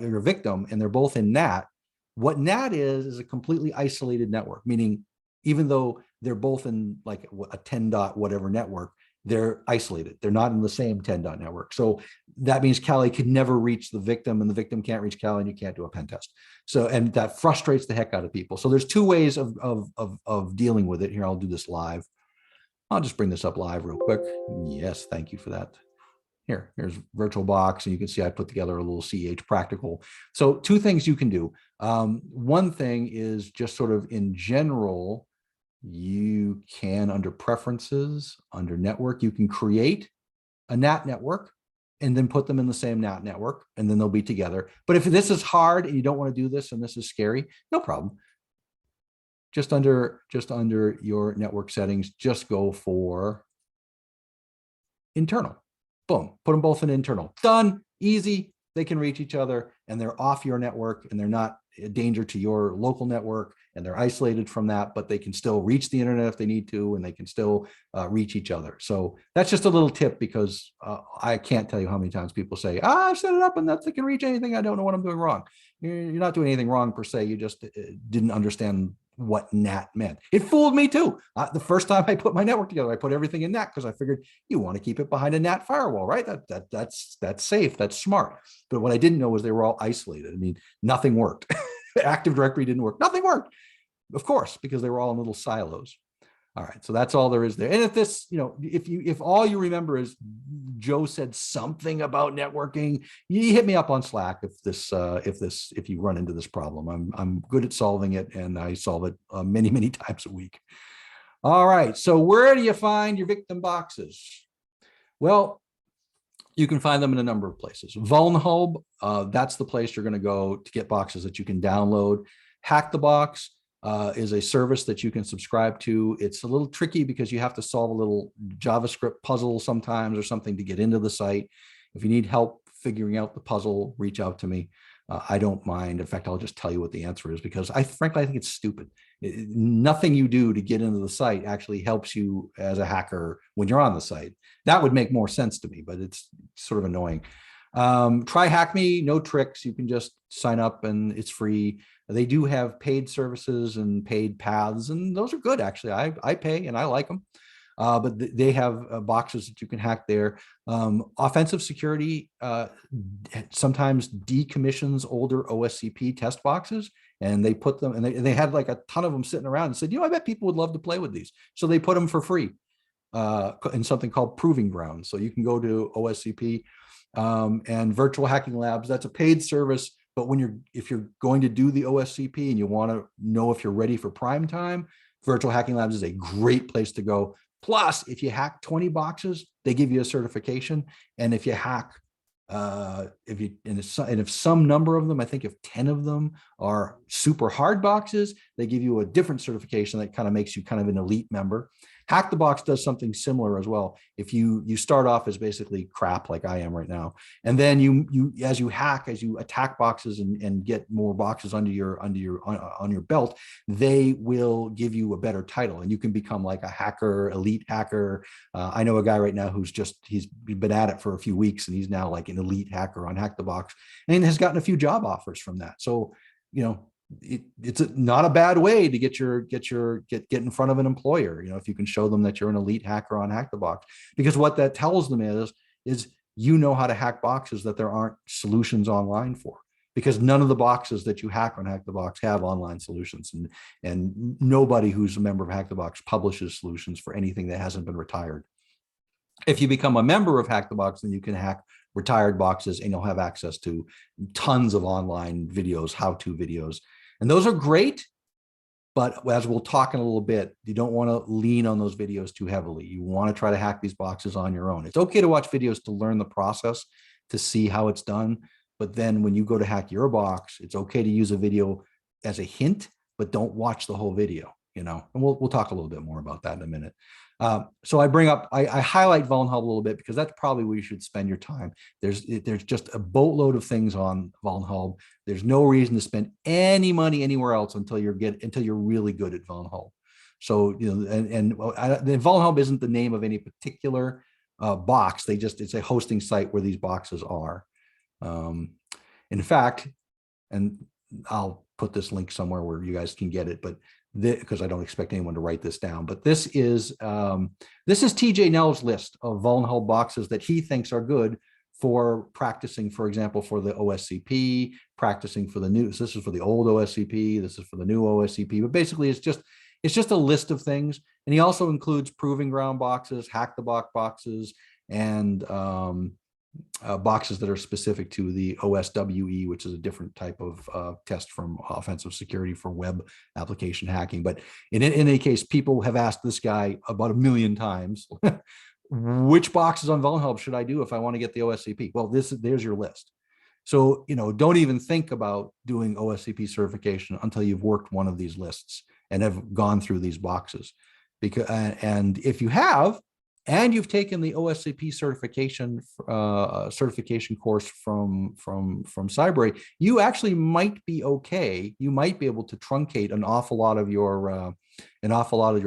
Speaker 1: your victim and they're both in NAT, what NAT is a completely isolated network, meaning even though they're both in like a 10 dot whatever network, they're isolated. They're not in the same 10 dot network. So that means Kali could never reach the victim and the victim can't reach Kali and you can't do a pen test. So, and that frustrates the heck out of people. So there's two ways of dealing with it. Here, I'll do this live. I'll just bring this up live real quick. Yes, thank you for that. Here's VirtualBox, and you can see I put together a little CH practical. So two things you can do. One thing is just sort of in general, you can, under preferences, under network, you can create a NAT network and then put them in the same NAT network, and then they'll be together. But if this is hard and you don't want to do this and this is scary, no problem. Just under your network settings, just go for internal. Boom, put them both in internal. Done, easy. They can reach each other and they're off your network and they're not a danger to your local network and they're isolated from that, but they can still reach the internet if they need to, and they can still reach each other. So that's just a little tip, because I can't tell you how many times people say, I've set it up and that they can reach anything. I don't know what I'm doing wrong. You're not doing anything wrong per se. You just didn't understand what NAT meant. It fooled me too. The first time I put my network together, I put everything in NAT because I figured you want to keep it behind a NAT firewall, right? That's safe, that's smart. But what I didn't know was they were all isolated. I mean, nothing worked. Active Directory didn't work. Nothing worked, of course, because they were all in little silos. All right, so that's all there is there. And if this, if all you remember is Joe said something about networking, you hit me up on Slack if you run into this problem. I'm good at solving it, and I solve it many times a week. All right, so where do you find your victim boxes? Well, you can find them in a number of places. VulnHub, that's the place you're going to go to get boxes that you can download. Hack the Box is a service that you can subscribe to. It's a little tricky because you have to solve a little JavaScript puzzle sometimes or something to get into the site. If you need help figuring out the puzzle, reach out to me. I don't mind. In fact, I'll just tell you what the answer is, because frankly, I think it's stupid. Nothing you do to get into the site actually helps you as a hacker when you're on the site. That would make more sense to me, but it's sort of annoying. Try Hack Me, no tricks. You can just sign up and it's free. They do have paid services and paid paths, and those are good, actually. I pay and I like them. But they have boxes that you can hack there. Offensive Security sometimes decommissions older OSCP test boxes, and they put them, and they had like a ton of them sitting around and said, I bet people would love to play with these. So they put them for free in something called Proving Ground. So you can go to OSCP and Virtual Hacking Labs. That's a paid service. But if you're going to do the OSCP and you want to know if you're ready for prime time, Virtual Hacking Labs is a great place to go. Plus, if you hack 20 boxes, they give you a certification. And if you hack, if some number of them, I think if 10 of them are super hard boxes, they give you a different certification that kind of makes you kind of an elite member. Hack the Box does something similar as well. If you start off as basically crap like I am right now, and then as you attack boxes and get more boxes on your belt, they will give you a better title, and you can become like a hacker, elite hacker. I know a guy right now he's been at it for a few weeks, and he's now like an elite hacker on Hack the Box, and has gotten a few job offers from that. So it's not a bad way to get in front of an employer, if you can show them that you're an elite hacker on Hack the Box, because what that tells them is how to hack boxes that there aren't solutions online for, because none of the boxes that you hack on Hack the Box have online solutions, and nobody who's a member of Hack the Box publishes solutions for anything that hasn't been retired. If you become a member of Hack the Box, then you can hack retired boxes, and you'll have access to tons of online videos, how-to videos. And those are great, but as we'll talk in a little bit, you don't want to lean on those videos too heavily. You want to try to hack these boxes on your own. It's okay to watch videos to learn the process, to see how it's done. But then when you go to hack your box, it's okay to use a video as a hint, but don't watch the whole video, and we'll talk a little bit more about that in a minute. So I highlight VulnHub a little bit because that's probably where you should spend your time. There's just a boatload of things on VulnHub. There's no reason to spend any money anywhere else until you're really good at VulnHub. So, the Valhelm isn't the name of any particular box. It's a hosting site where these boxes are. In fact, and I'll put this link somewhere where you guys can get it, but because I don't expect anyone to write this down, but this is TJ Nell's list of Valhelm boxes that he thinks are good for practicing, for example, for the OSCP, practicing for the new, so this is for the old OSCP, this is for the new OSCP, but basically it's just a list of things. And he also includes proving ground boxes, hack the box boxes, and boxes that are specific to the OSWE, which is a different type of test from offensive security for web application hacking. But in any case, people have asked this guy about 1 million times, which boxes on Valhelm should I do if I want to get the OSCP? Well, there's your list. So, don't even think about doing OSCP certification until you've worked one of these lists and have gone through these boxes. And if you have, and you've taken the OSCP certification course from Cyber, you actually might be okay. You might be able to truncate an awful lot of your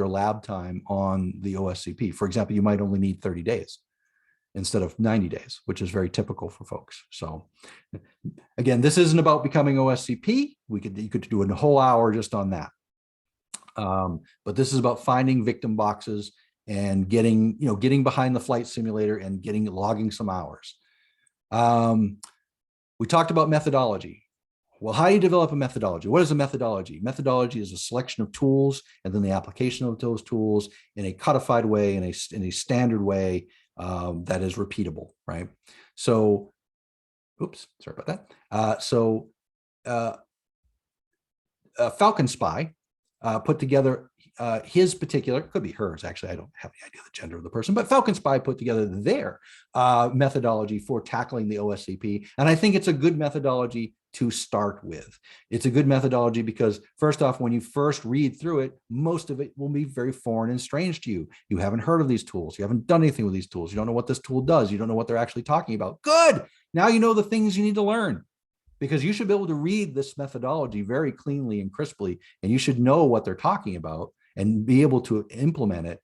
Speaker 1: lab time on the OSCP. For example, you might only need 30 days instead of 90 days, which is very typical for folks. So again, this isn't about becoming OSCP. You could do a whole hour just on that. But this is about finding victim boxes and getting behind the flight simulator and logging some hours. We talked about methodology. Well, how do you develop a methodology? What is a methodology? Methodology is a selection of tools and then the application of those tools in a codified way, in a standard way that is repeatable, right? So, oops, sorry about that. Falcon Spy put together his particular, could be hers actually, I don't have any idea the gender of the person, but Falcon Spy put together their methodology for tackling the OSCP. And I think it's a good methodology to start with. It's a good methodology because first off, when you first read through it, most of it will be very foreign and strange to you. You haven't heard of these tools. You haven't done anything with these tools. You don't know what this tool does. You don't know what they're actually talking about. Good. Now you know the things you need to learn, because you should be able to read this methodology very cleanly and crisply, and you should know what they're talking about and be able to implement it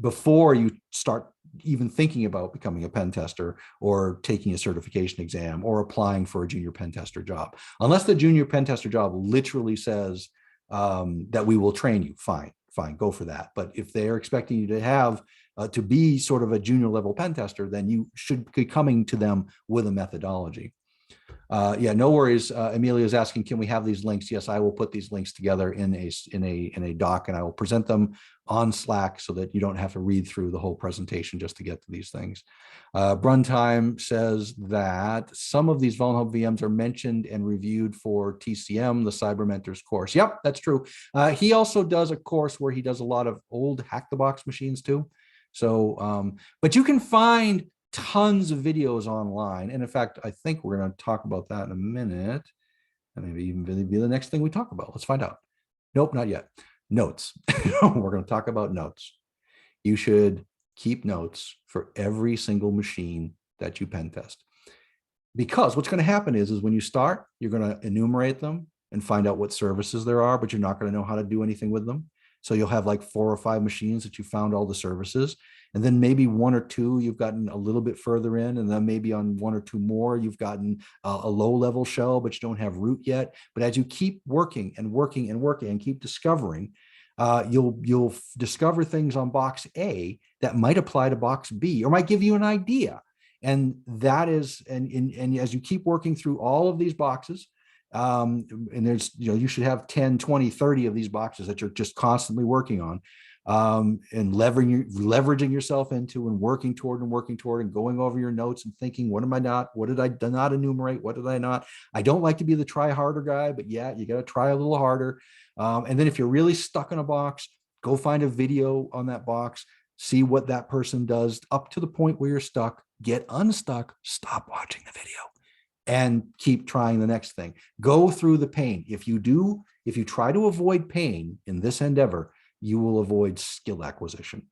Speaker 1: before you start even thinking about becoming a pen tester or taking a certification exam or applying for a junior pen tester job. Unless the junior pen tester job literally says that we will train you, fine, go for that. But if they're expecting you to have to be sort of a junior level pen tester, then you should be coming to them with a methodology. Yeah, no worries. Amelia is asking, can we have these links? Yes, I will put these links together in a doc, and I will present them on Slack so that you don't have to read through the whole presentation just to get to these things. Bruntime says that some of these Valhelm VMs are mentioned and reviewed for TCM, the Cyber Mentors course. Yep, that's true. He also does a course where he does a lot of old Hack the Box machines too. So, but you can find tons of videos online. And in fact, I think we're going to talk about that in a minute. And maybe even be the next thing we talk about. Let's find out. Nope, not yet. Notes. We're going to talk about notes. You should keep notes for every single machine that you pen test. Because what's going to happen is when you start, you're going to enumerate them and find out what services there are, but you're not going to know how to do anything with them. So you'll have like 4 or 5 machines that you found all the services. And then maybe 1 or 2 you've gotten a little bit further in, and then maybe on 1 or 2 more you've gotten a low-level shell, but you don't have root yet. But as you keep working and working and working and keep discovering, you'll discover things on box A that might apply to box B or might give you an idea. And that is, and as you keep working through all of these boxes, and there's, you should have 10, 20, 30 of these boxes that you're just constantly working on. And leveraging yourself into and working toward and going over your notes and thinking, what did I not enumerate? What did I not? I don't like to be the try harder guy, but yeah, you got to try a little harder. And then if you're really stuck in a box, go find a video on that box, see what that person does up to the point where you're stuck, get unstuck, stop watching the video and keep trying the next thing. Go through the pain. If you try to avoid pain in this endeavor, you will avoid skill acquisition.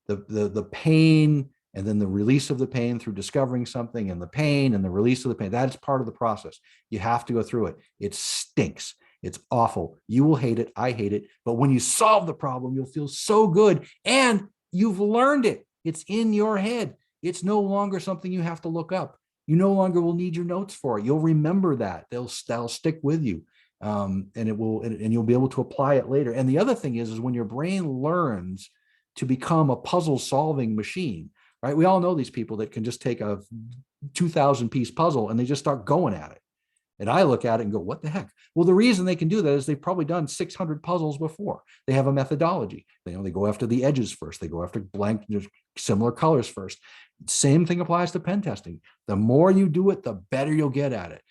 Speaker 1: The pain and then the release of the pain through discovering something, and the pain and the release of the pain, that is part of the process. You have to go through it. It stinks. It's awful. You will hate it. I hate it. But when you solve the problem, you'll feel so good, and you've learned it. It's in your head. It's no longer something you have to look up. You no longer will need your notes for it. You'll remember that. They'll stick with you. And it will, and you'll be able to apply it later. And the other thing is when your brain learns to become a puzzle solving machine, right? We all know these people that can just take a 2,000 piece puzzle and they just start going at it. And I look at it and go, what the heck? Well, the reason they can do that is they've probably done 600 puzzles before. They have a methodology. They go after the edges first. They go after blank, similar colors first. Same thing applies to pen testing. The more you do it, the better you'll get at it.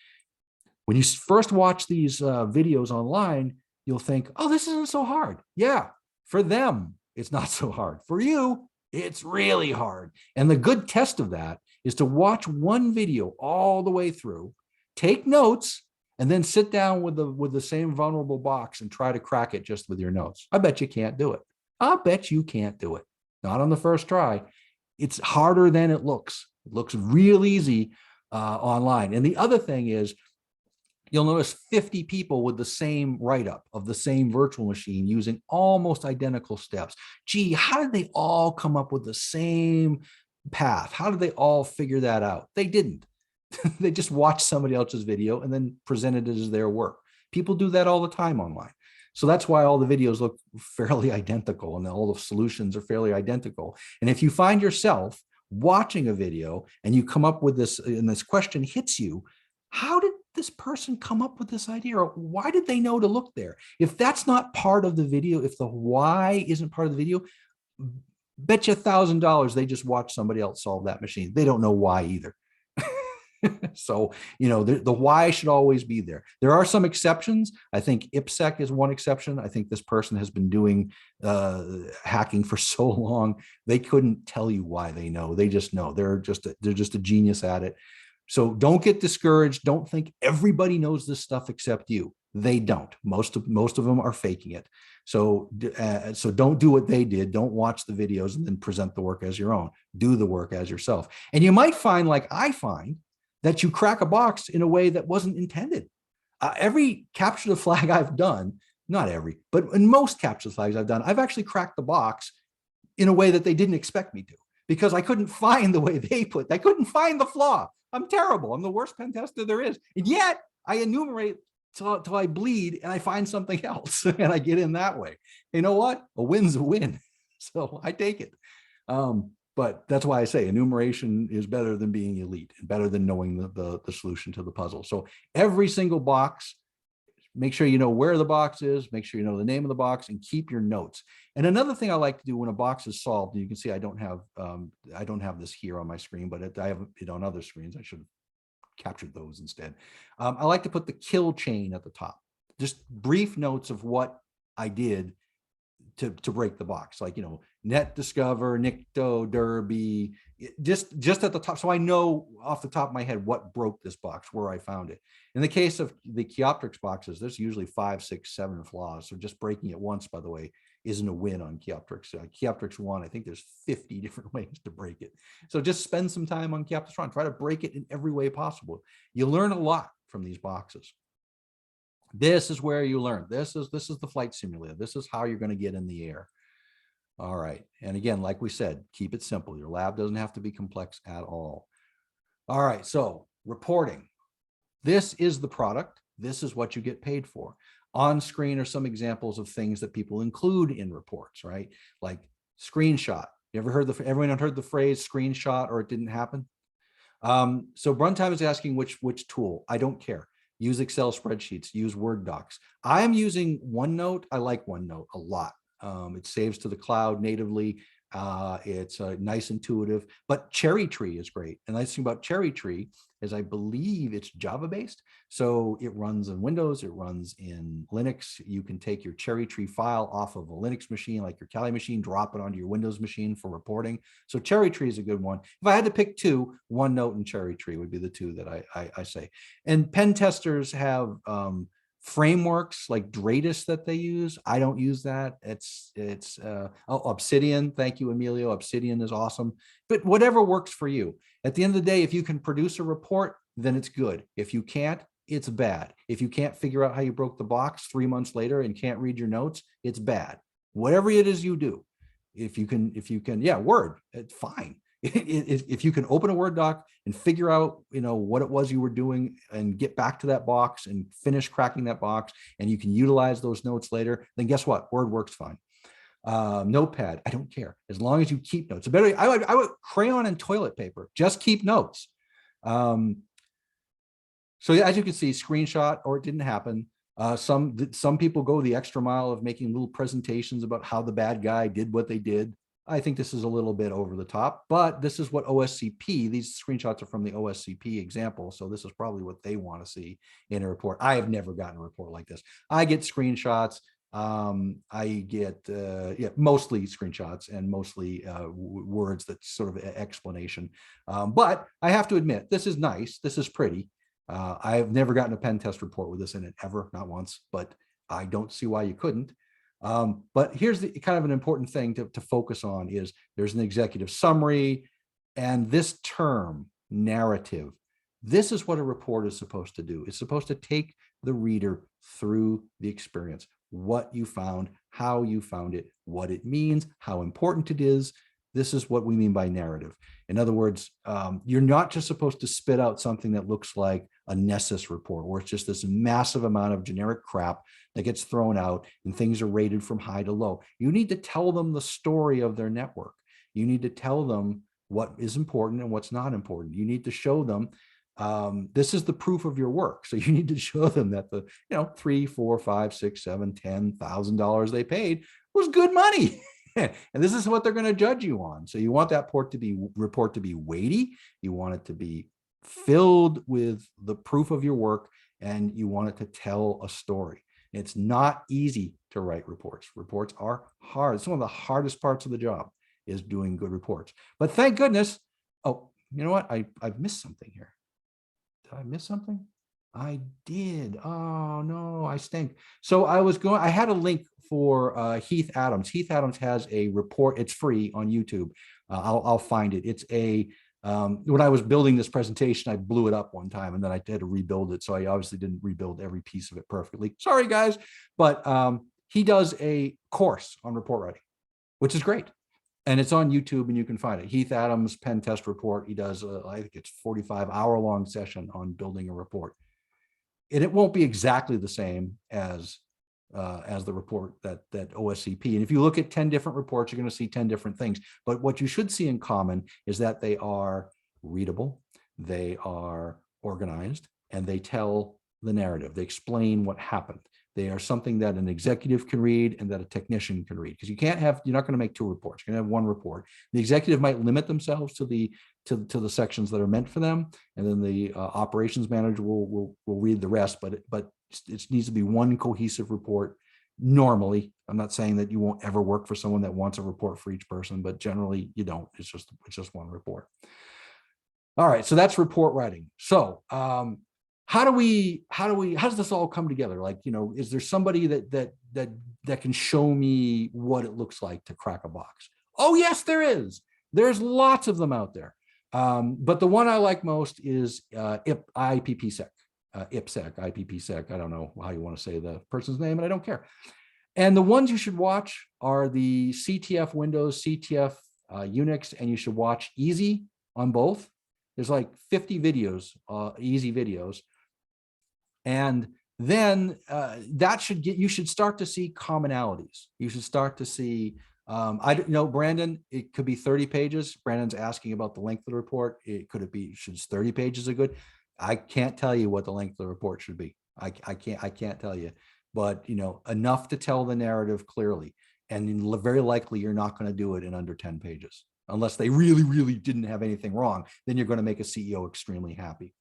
Speaker 1: When you first watch these videos online, you'll think, oh, this isn't so hard. Yeah, for them, it's not so hard. For you, it's really hard. And the good test of that is to watch one video all the way through, take notes, and then sit down with the same vulnerable box and try to crack it just with your notes. I bet you can't do it. I bet you can't do it. Not on the first try. It's harder than it looks. It looks real easy online. And the other thing is, you'll notice 50 people with the same write-up of the same virtual machine using almost identical steps. Gee, how did they all come up with the same path? How did they all figure that out? They didn't. They just watched somebody else's video and then presented it as their work. People do that all the time online. So that's why all the videos look fairly identical and all the solutions are fairly identical. And if you find yourself watching a video and you come up with this, and this question hits you, how did this person come up with this idea? Or why did they know to look there? If that's not part of the video, if the why isn't part of the video, bet you $1,000 they just watched somebody else solve that machine. They don't know why either. So, the why should always be there. There are some exceptions. I think IPSEC is one exception. I think this person has been doing hacking for so long, they couldn't tell you why they know. They just know. They're just a genius at it. So don't get discouraged. Don't think everybody knows this stuff except you. They don't. Most of them are faking it. So don't do what they did. Don't watch the videos and then present the work as your own. Do the work as yourself. And you might find, like I find, that you crack a box in a way that wasn't intended. Every capture the flag I've done, not every, but in most capture the flags I've done, I've actually cracked the box in a way that they didn't expect me to, because I couldn't find the way they put. I couldn't find the flaw. I'm terrible. I'm the worst pen tester there is. And yet I enumerate till I bleed and I find something else and I get in that way. You know what? A win's a win. So I take it. But that's why I say enumeration is better than being elite and better than knowing the solution to the puzzle. So every single box, make sure you know where the box is, make sure you know the name of the box, and keep your notes. And another thing I like to do when a box is solved, and you can see I don't have this here on my screen, but I have it on other screens. I should have captured those instead. I like to put the kill chain at the top, just brief notes of what I did to break the box, like, net discover, nicto, derby, just at the top. So I know off the top of my head what broke this box, where I found it. In the case of the Chioptrix boxes, there's usually 5, 6, 7 flaws. So just breaking it once, by the way, isn't a win on Chioptrix. Chioptrix 1, I think there's 50 different ways to break it. So just spend some time on Chioptrix 1. Try to break it in every way possible. You learn a lot from these boxes. This is where you learn. This is the flight simulator. This is how you're going to get in the air. All right. And again, like we said, keep it simple. Your lab doesn't have to be complex at all. All right. So reporting. This is the product. This is what you get paid for. On screen are some examples of things that people include in reports, right? Like screenshot. Everyone heard the phrase screenshot or it didn't happen? So Runtime is asking which tool. I don't care. Use Excel spreadsheets, use Word docs. I'm using OneNote. I like OneNote a lot. It saves to the cloud natively. It's nice, intuitive, but Cherry Tree is great. And the nice thing about Cherry Tree is I believe it's Java based. So it runs in Windows, it runs in Linux. You can take your Cherry Tree file off of a Linux machine, like your Kali machine, drop it onto your Windows machine for reporting. So Cherry Tree is a good one. If I had to pick two, OneNote and Cherry Tree would be the two that I say. And pen testers have frameworks like Dratus that they use. I don't use that. It's Obsidian. Thank you, Emilio. Obsidian is awesome, but whatever works for you. At the end of the day, if you can produce a report, then it's good. If you can't, it's bad. If you can't figure out how you broke the box 3 months later and can't read your notes, it's bad. Whatever it is you do, if you can, yeah, Word, it's fine. If you can open a Word doc and figure out, what it was you were doing and get back to that box and finish cracking that box, and you can utilize those notes later, then guess what? Word works fine. Notepad, I don't care, as long as you keep notes. I would crayon and toilet paper, just keep notes. So as you can see, screenshot or it didn't happen. Some people go the extra mile of making little presentations about how the bad guy did what they did. I think this is a little bit over the top, but this is what OSCP, these screenshots are from the OSCP example. So this is probably what they want to see in a report. I have never gotten a report like this. I get screenshots. I get mostly screenshots and mostly words that sort of explanation. But I have to admit, this is nice. This is pretty. I've never gotten a pen test report with this in it ever, not once, but I don't see why you couldn't. But here's the kind of an important thing to focus on is there's an executive summary, and this term, narrative. This is what a report is supposed to do. It's supposed to take the reader through the experience, what you found, how you found it, what it means, how important it is. This is what we mean by narrative. In other words, you're not just supposed to spit out something that looks like a Nessus report, where it's just this massive amount of generic crap that gets thrown out and things are rated from high to low. You need to tell them the story of their network. You need to tell them what is important and what's not important. You need to show them this is the proof of your work. So you need to show them that the $3, $4, $5, $6, $7, $10,000 they paid was good money. And this is what they're going to judge you on. So you want that report to be weighty. You want it to be filled with the proof of your work, and you want it to tell a story. It's not easy to write reports. Reports are hard. It's one of the hardest parts of the job is doing good reports. But thank goodness. Oh, you know what? I've missed something here. Did I miss something? I did. Oh no, I stink. So I had a link for Heath Adams. Heath Adams has a report. It's free on YouTube. I'll find it. It's when I was building this presentation, I blew it up one time and then I had to rebuild it. So I obviously didn't rebuild every piece of it perfectly. Sorry, guys. But he does a course on report writing, which is great. And it's on YouTube and you can find it. Heath Adams pen test report. He does, I think it's 45-hour-long session on building a report. And it won't be exactly the same as the report that OSCP. And if you look at 10 different reports, you're going to see 10 different things. But what you should see in common is that they are readable, they are organized, and they tell the narrative. They explain what happened. They are something that an executive can read and that a technician can read, because you're not going to make two reports. You're going to have one report. The executive might limit themselves to the sections that are meant for them, and then the operations manager will read the rest. But it needs to be one cohesive report. Normally, I'm not saying that you won't ever work for someone that wants a report for each person, but generally you don't. It's just one report. All right, so that's report writing. So how does this all come together? Like, is there somebody that can show me what it looks like to crack a box? Oh yes, there is. There's lots of them out there. But the one I like most is IPPSec. IPPSec. I don't know how you want to say the person's name, and I don't care. And the ones you should watch are the CTF Windows, CTF Unix, and you should watch Easy on both. There's like 50 videos, easy videos. And then you should start to see commonalities. You should start to see, I don't know, Brandon, it could be 30 pages. Brandon's asking about the length of the report. Should 30 pages are good? I can't tell you what the length of the report should be. I can't tell you, but enough to tell the narrative clearly. And very likely you're not going to do it in under 10 pages, unless they really, really didn't have anything wrong. Then you're going to make a CEO extremely happy.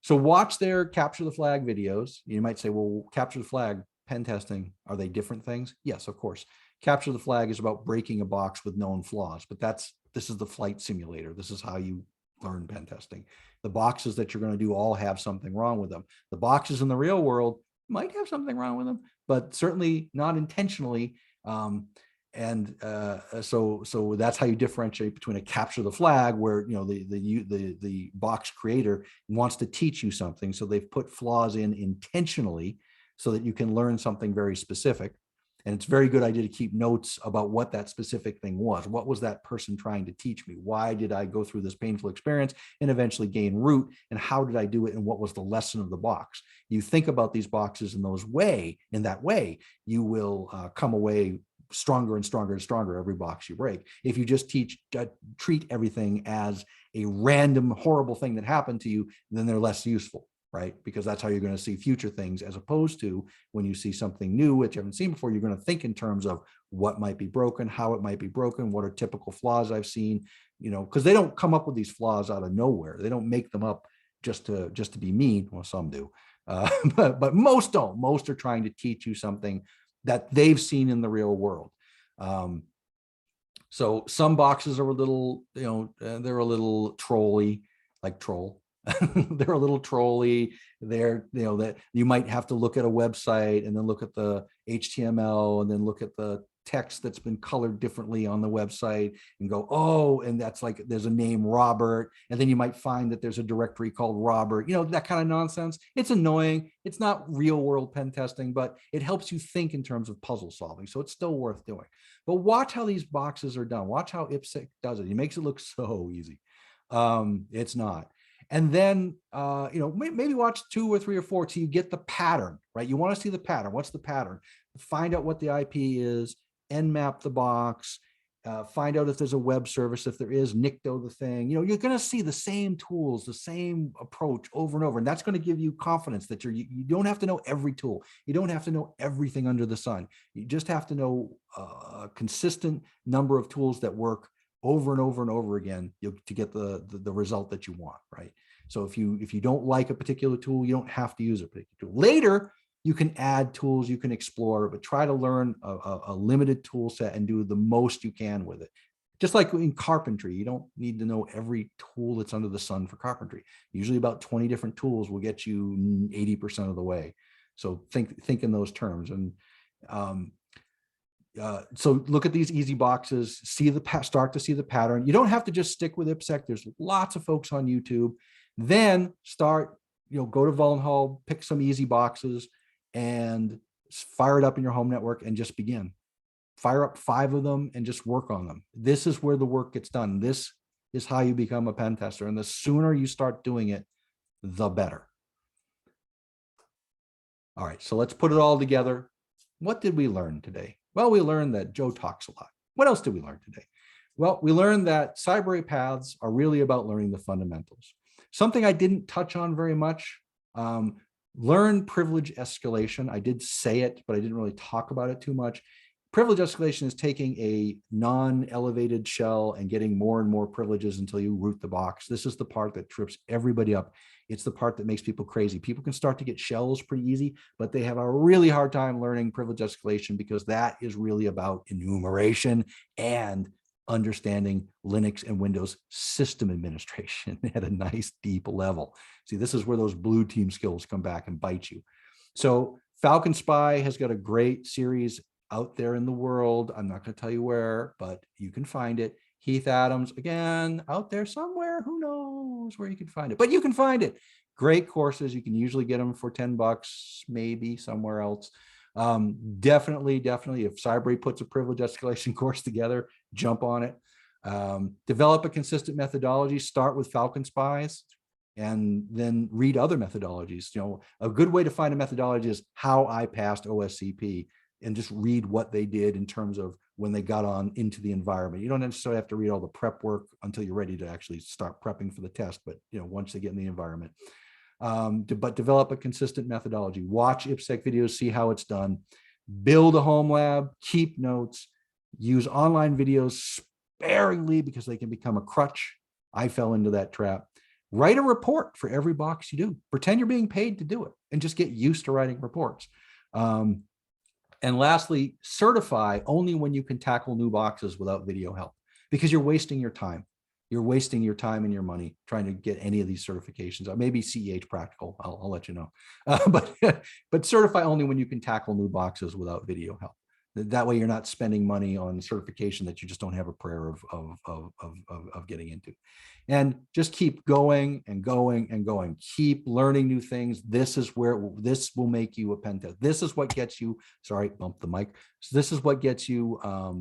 Speaker 1: So watch their capture the flag videos. You might say, well, capture the flag, pen testing, are they different things? Yes, of course. Capture the flag is about breaking a box with known flaws, but this is the flight simulator. This is how you learn pen testing. The boxes that you're going to do all have something wrong with them. The boxes in the real world might have something wrong with them, but certainly not intentionally. So that's how you differentiate between a capture the flag, where the box creator wants to teach you something, so they've put flaws in intentionally so that you can learn something very specific. And it's a very good idea to keep notes about what that specific thing was. What was that person trying to teach me? Why did I go through this painful experience and eventually gain root? And how did I do it? And what was the lesson of the box? You think about these boxes in that way, you will come away stronger and stronger and stronger every box you break. If you just treat everything as a random horrible thing that happened to you, then they're less useful, right? Because that's how you're going to see future things, as opposed to when you see something new which you haven't seen before, you're going to think in terms of what might be broken, how it might be broken, what are typical flaws I've seen, because they don't come up with these flaws out of nowhere. They don't make them up just to be mean. Well, some do, but most don't. Most are trying to teach you something that they've seen in the real world. So some boxes are a little, they're a little trolly, like troll. They're a little trolly. They're, that you might have to look at a website and then look at the HTML and then look at the text that's been colored differently on the website and go, oh, and that's like, there's a name Robert. And then you might find that there's a directory called Robert, that kind of nonsense. It's annoying. It's not real world pen testing, but it helps you think in terms of puzzle solving. So it's still worth doing. But watch how these boxes are done. Watch how IPSec does it. He makes it look so easy. It's not. And then, maybe watch 2 or 3 or 4 till you get the pattern, right? You want to see the pattern. What's the pattern? Find out what the IP is, nmap the box, find out if there's a web service. If there is, NICTO the thing. You're going to see the same tools, the same approach over and over. And that's going to give you confidence that you don't have to know every tool. You don't have to know everything under the sun. You just have to know a consistent number of tools that work over and over and over again to get the result that you want, right? So if you don't like a particular tool, you don't have to use a particular tool. Later, you can add tools, you can explore, but try to learn a limited tool set and do the most you can with it. Just like in carpentry, you don't need to know every tool that's under the sun for carpentry. Usually about 20 different tools will get you 80% of the way. So think in those terms. And so look at these easy boxes, start to see the pattern. You don't have to just stick with IPSec. There's lots of folks on YouTube. Then start, go to Vollenhall, pick some easy boxes and fire it up in your home network and just begin. Fire up 5 of them and just work on them. This is where the work gets done. This is how you become a pen tester. And the sooner you start doing it, the better. All right, so let's put it all together. What did we learn today? Well, we learned that Joe talks a lot. What else did we learn today? Well, we learned that cyber paths are really about learning the fundamentals. Something I didn't touch on very much, learn privilege escalation. I did say it, but I didn't really talk about it too much. Privilege escalation is taking a non-elevated shell and getting more and more privileges until you root the box. This is the part that trips everybody up. It's the part that makes people crazy. People can start to get shells pretty easy, but they have a really hard time learning privilege escalation because that is really about enumeration and understanding Linux and Windows system administration at a nice deep level. See, this is where those blue team skills come back and bite you. So Falcon Spy has got a great series out there in the world. I'm not going to tell you where, but you can find it. Heath Adams, again, out there somewhere. Who knows where you can find it, but you can find it. Great courses. You can usually get them for $10, maybe somewhere else. Definitely, if Cybrary puts a privilege escalation course together, jump on it. Develop a consistent methodology. Start with Falcon Spies and then read other methodologies. A good way to find a methodology is how I passed OSCP, and just read what they did in terms of when they got on into the environment. You don't necessarily have to read all the prep work until you're ready to actually start prepping for the test, but once they get in the environment. But develop a consistent methodology. Watch IPSec videos, see how it's done. Build a home lab, keep notes, use online videos sparingly because they can become a crutch. I fell into that trap. Write a report for every box you do. Pretend you're being paid to do it and just get used to writing reports. And lastly, certify only when you can tackle new boxes without video help, because you're wasting your time. You're wasting your time and your money trying to get any of these certifications. Maybe CEH practical, I'll let you know. But certify only when you can tackle new boxes without video help. That way you're not spending money on certification that you just don't have a prayer of getting into. And just keep going and going and going. Keep learning new things. This is where this will make you a pen tester. This is what gets you, sorry, bump the mic. So this is what gets you, a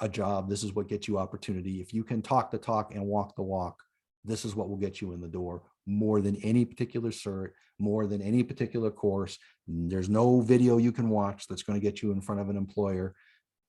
Speaker 1: job. This is what gets you opportunity. If you can talk the talk and walk the walk, this is what will get you in the door more than any particular cert, more than any particular course. There's no video you can watch that's going to get you in front of an employer,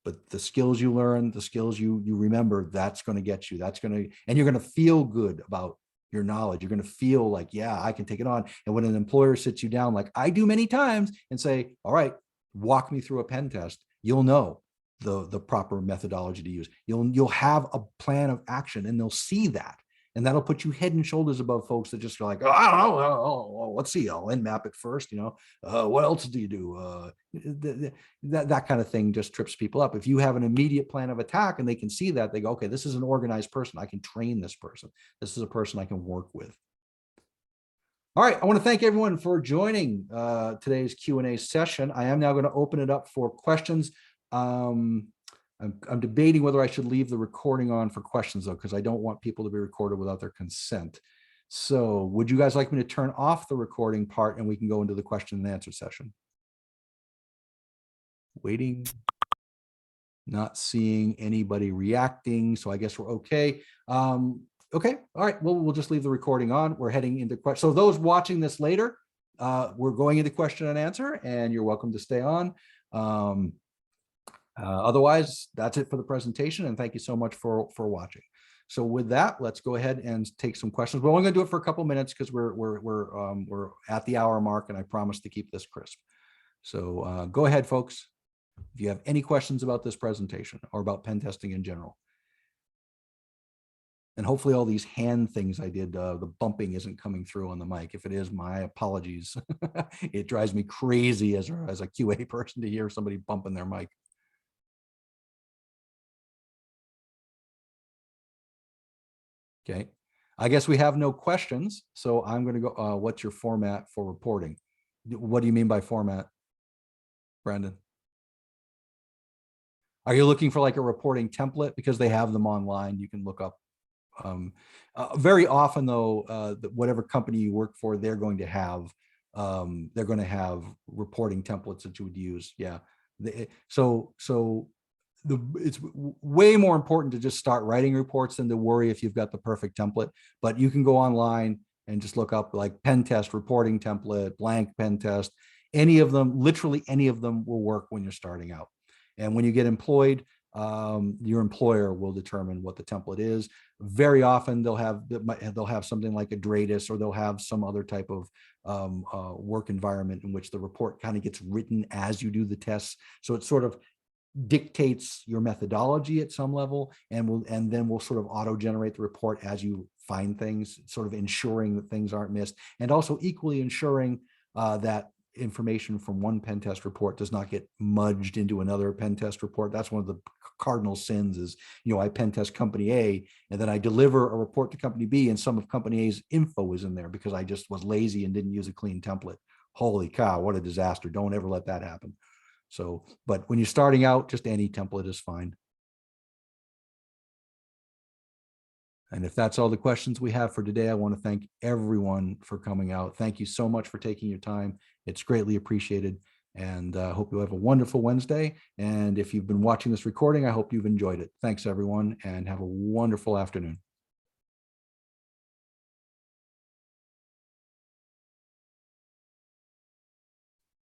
Speaker 1: but the skills you learn, the skills you remember, that's going to get you. That's going to, and you're going to feel good about your knowledge. You're going to feel like, yeah, I can take it on. And when an employer sits you down, like I do many times, and say, all right, walk me through a pen test, you'll know the proper methodology to use. You'll have a plan of action, and they'll see that. And that'll put you head and shoulders above folks that just go like, oh, I don't know. Oh, let's see. I'll map it first. What else do you do? That kind of thing just trips people up. If you have an immediate plan of attack and they can see that, they go, okay, this is an organized person. I can train this person. This is a person I can work with. All right. I want to thank everyone for joining today's Q&A session. I am now going to open it up for questions. I'm debating whether I should leave the recording on for questions, though, because I don't want people to be recorded without their consent. So would you guys like me to turn off the recording part and we can go into the question and answer session? Waiting. Not seeing anybody reacting, so I guess we're okay. Okay, all right, well, we'll just leave the recording on. We're heading into questions. So those watching this later, we're going into question and answer, and you're welcome to stay on. Otherwise, that's it for the presentation, and thank you so much for watching. So with that, let's go ahead and take some questions. We're only going to do it for a couple minutes because we're at the hour mark, and I promise to keep this crisp. So go ahead, folks, if you have any questions about this presentation or about pen testing in general. And hopefully all these hand things I did, the bumping isn't coming through on the mic. If it is, my apologies. It drives me crazy as a QA person to hear somebody bumping their mic. Okay, I guess we have no questions, so I'm going to go. What's your format for reporting? What do you mean by format, Brandon? Are you looking for like a reporting template? Because they have them online. You can look up. Very often, though, whatever company you work for, they're going to have reporting templates that you would use. Yeah. It's way more important to just start writing reports than to worry if you've got the perfect template. But you can go online and just look up like pen test reporting template, blank pen test. Any of them, literally any of them, will work when you're starting out. And when you get employed, your employer will determine what the template is. Very often they'll have something like a Dratus, or they'll have some other type of work environment in which the report kind of gets written as you do the tests. So it sort of dictates your methodology at some level, and then we'll sort of auto generate the report as you find things, sort of ensuring that things aren't missed, and also equally ensuring that information from one pen test report does not get mudged into another pen test report. That's one of the cardinal sins is, I pen test company A and then I deliver a report to company B and some of company A's info is in there because I just was lazy and didn't use a clean template. Holy cow, what a disaster. Don't ever let that happen. So, but when you're starting out, just any template is fine. And if that's all the questions we have for today, I want to thank everyone for coming out. Thank you so much for taking your time. It's greatly appreciated. And I hope you have a wonderful Wednesday. And if you've been watching this recording, I hope you've enjoyed it. Thanks, everyone, and have a wonderful afternoon.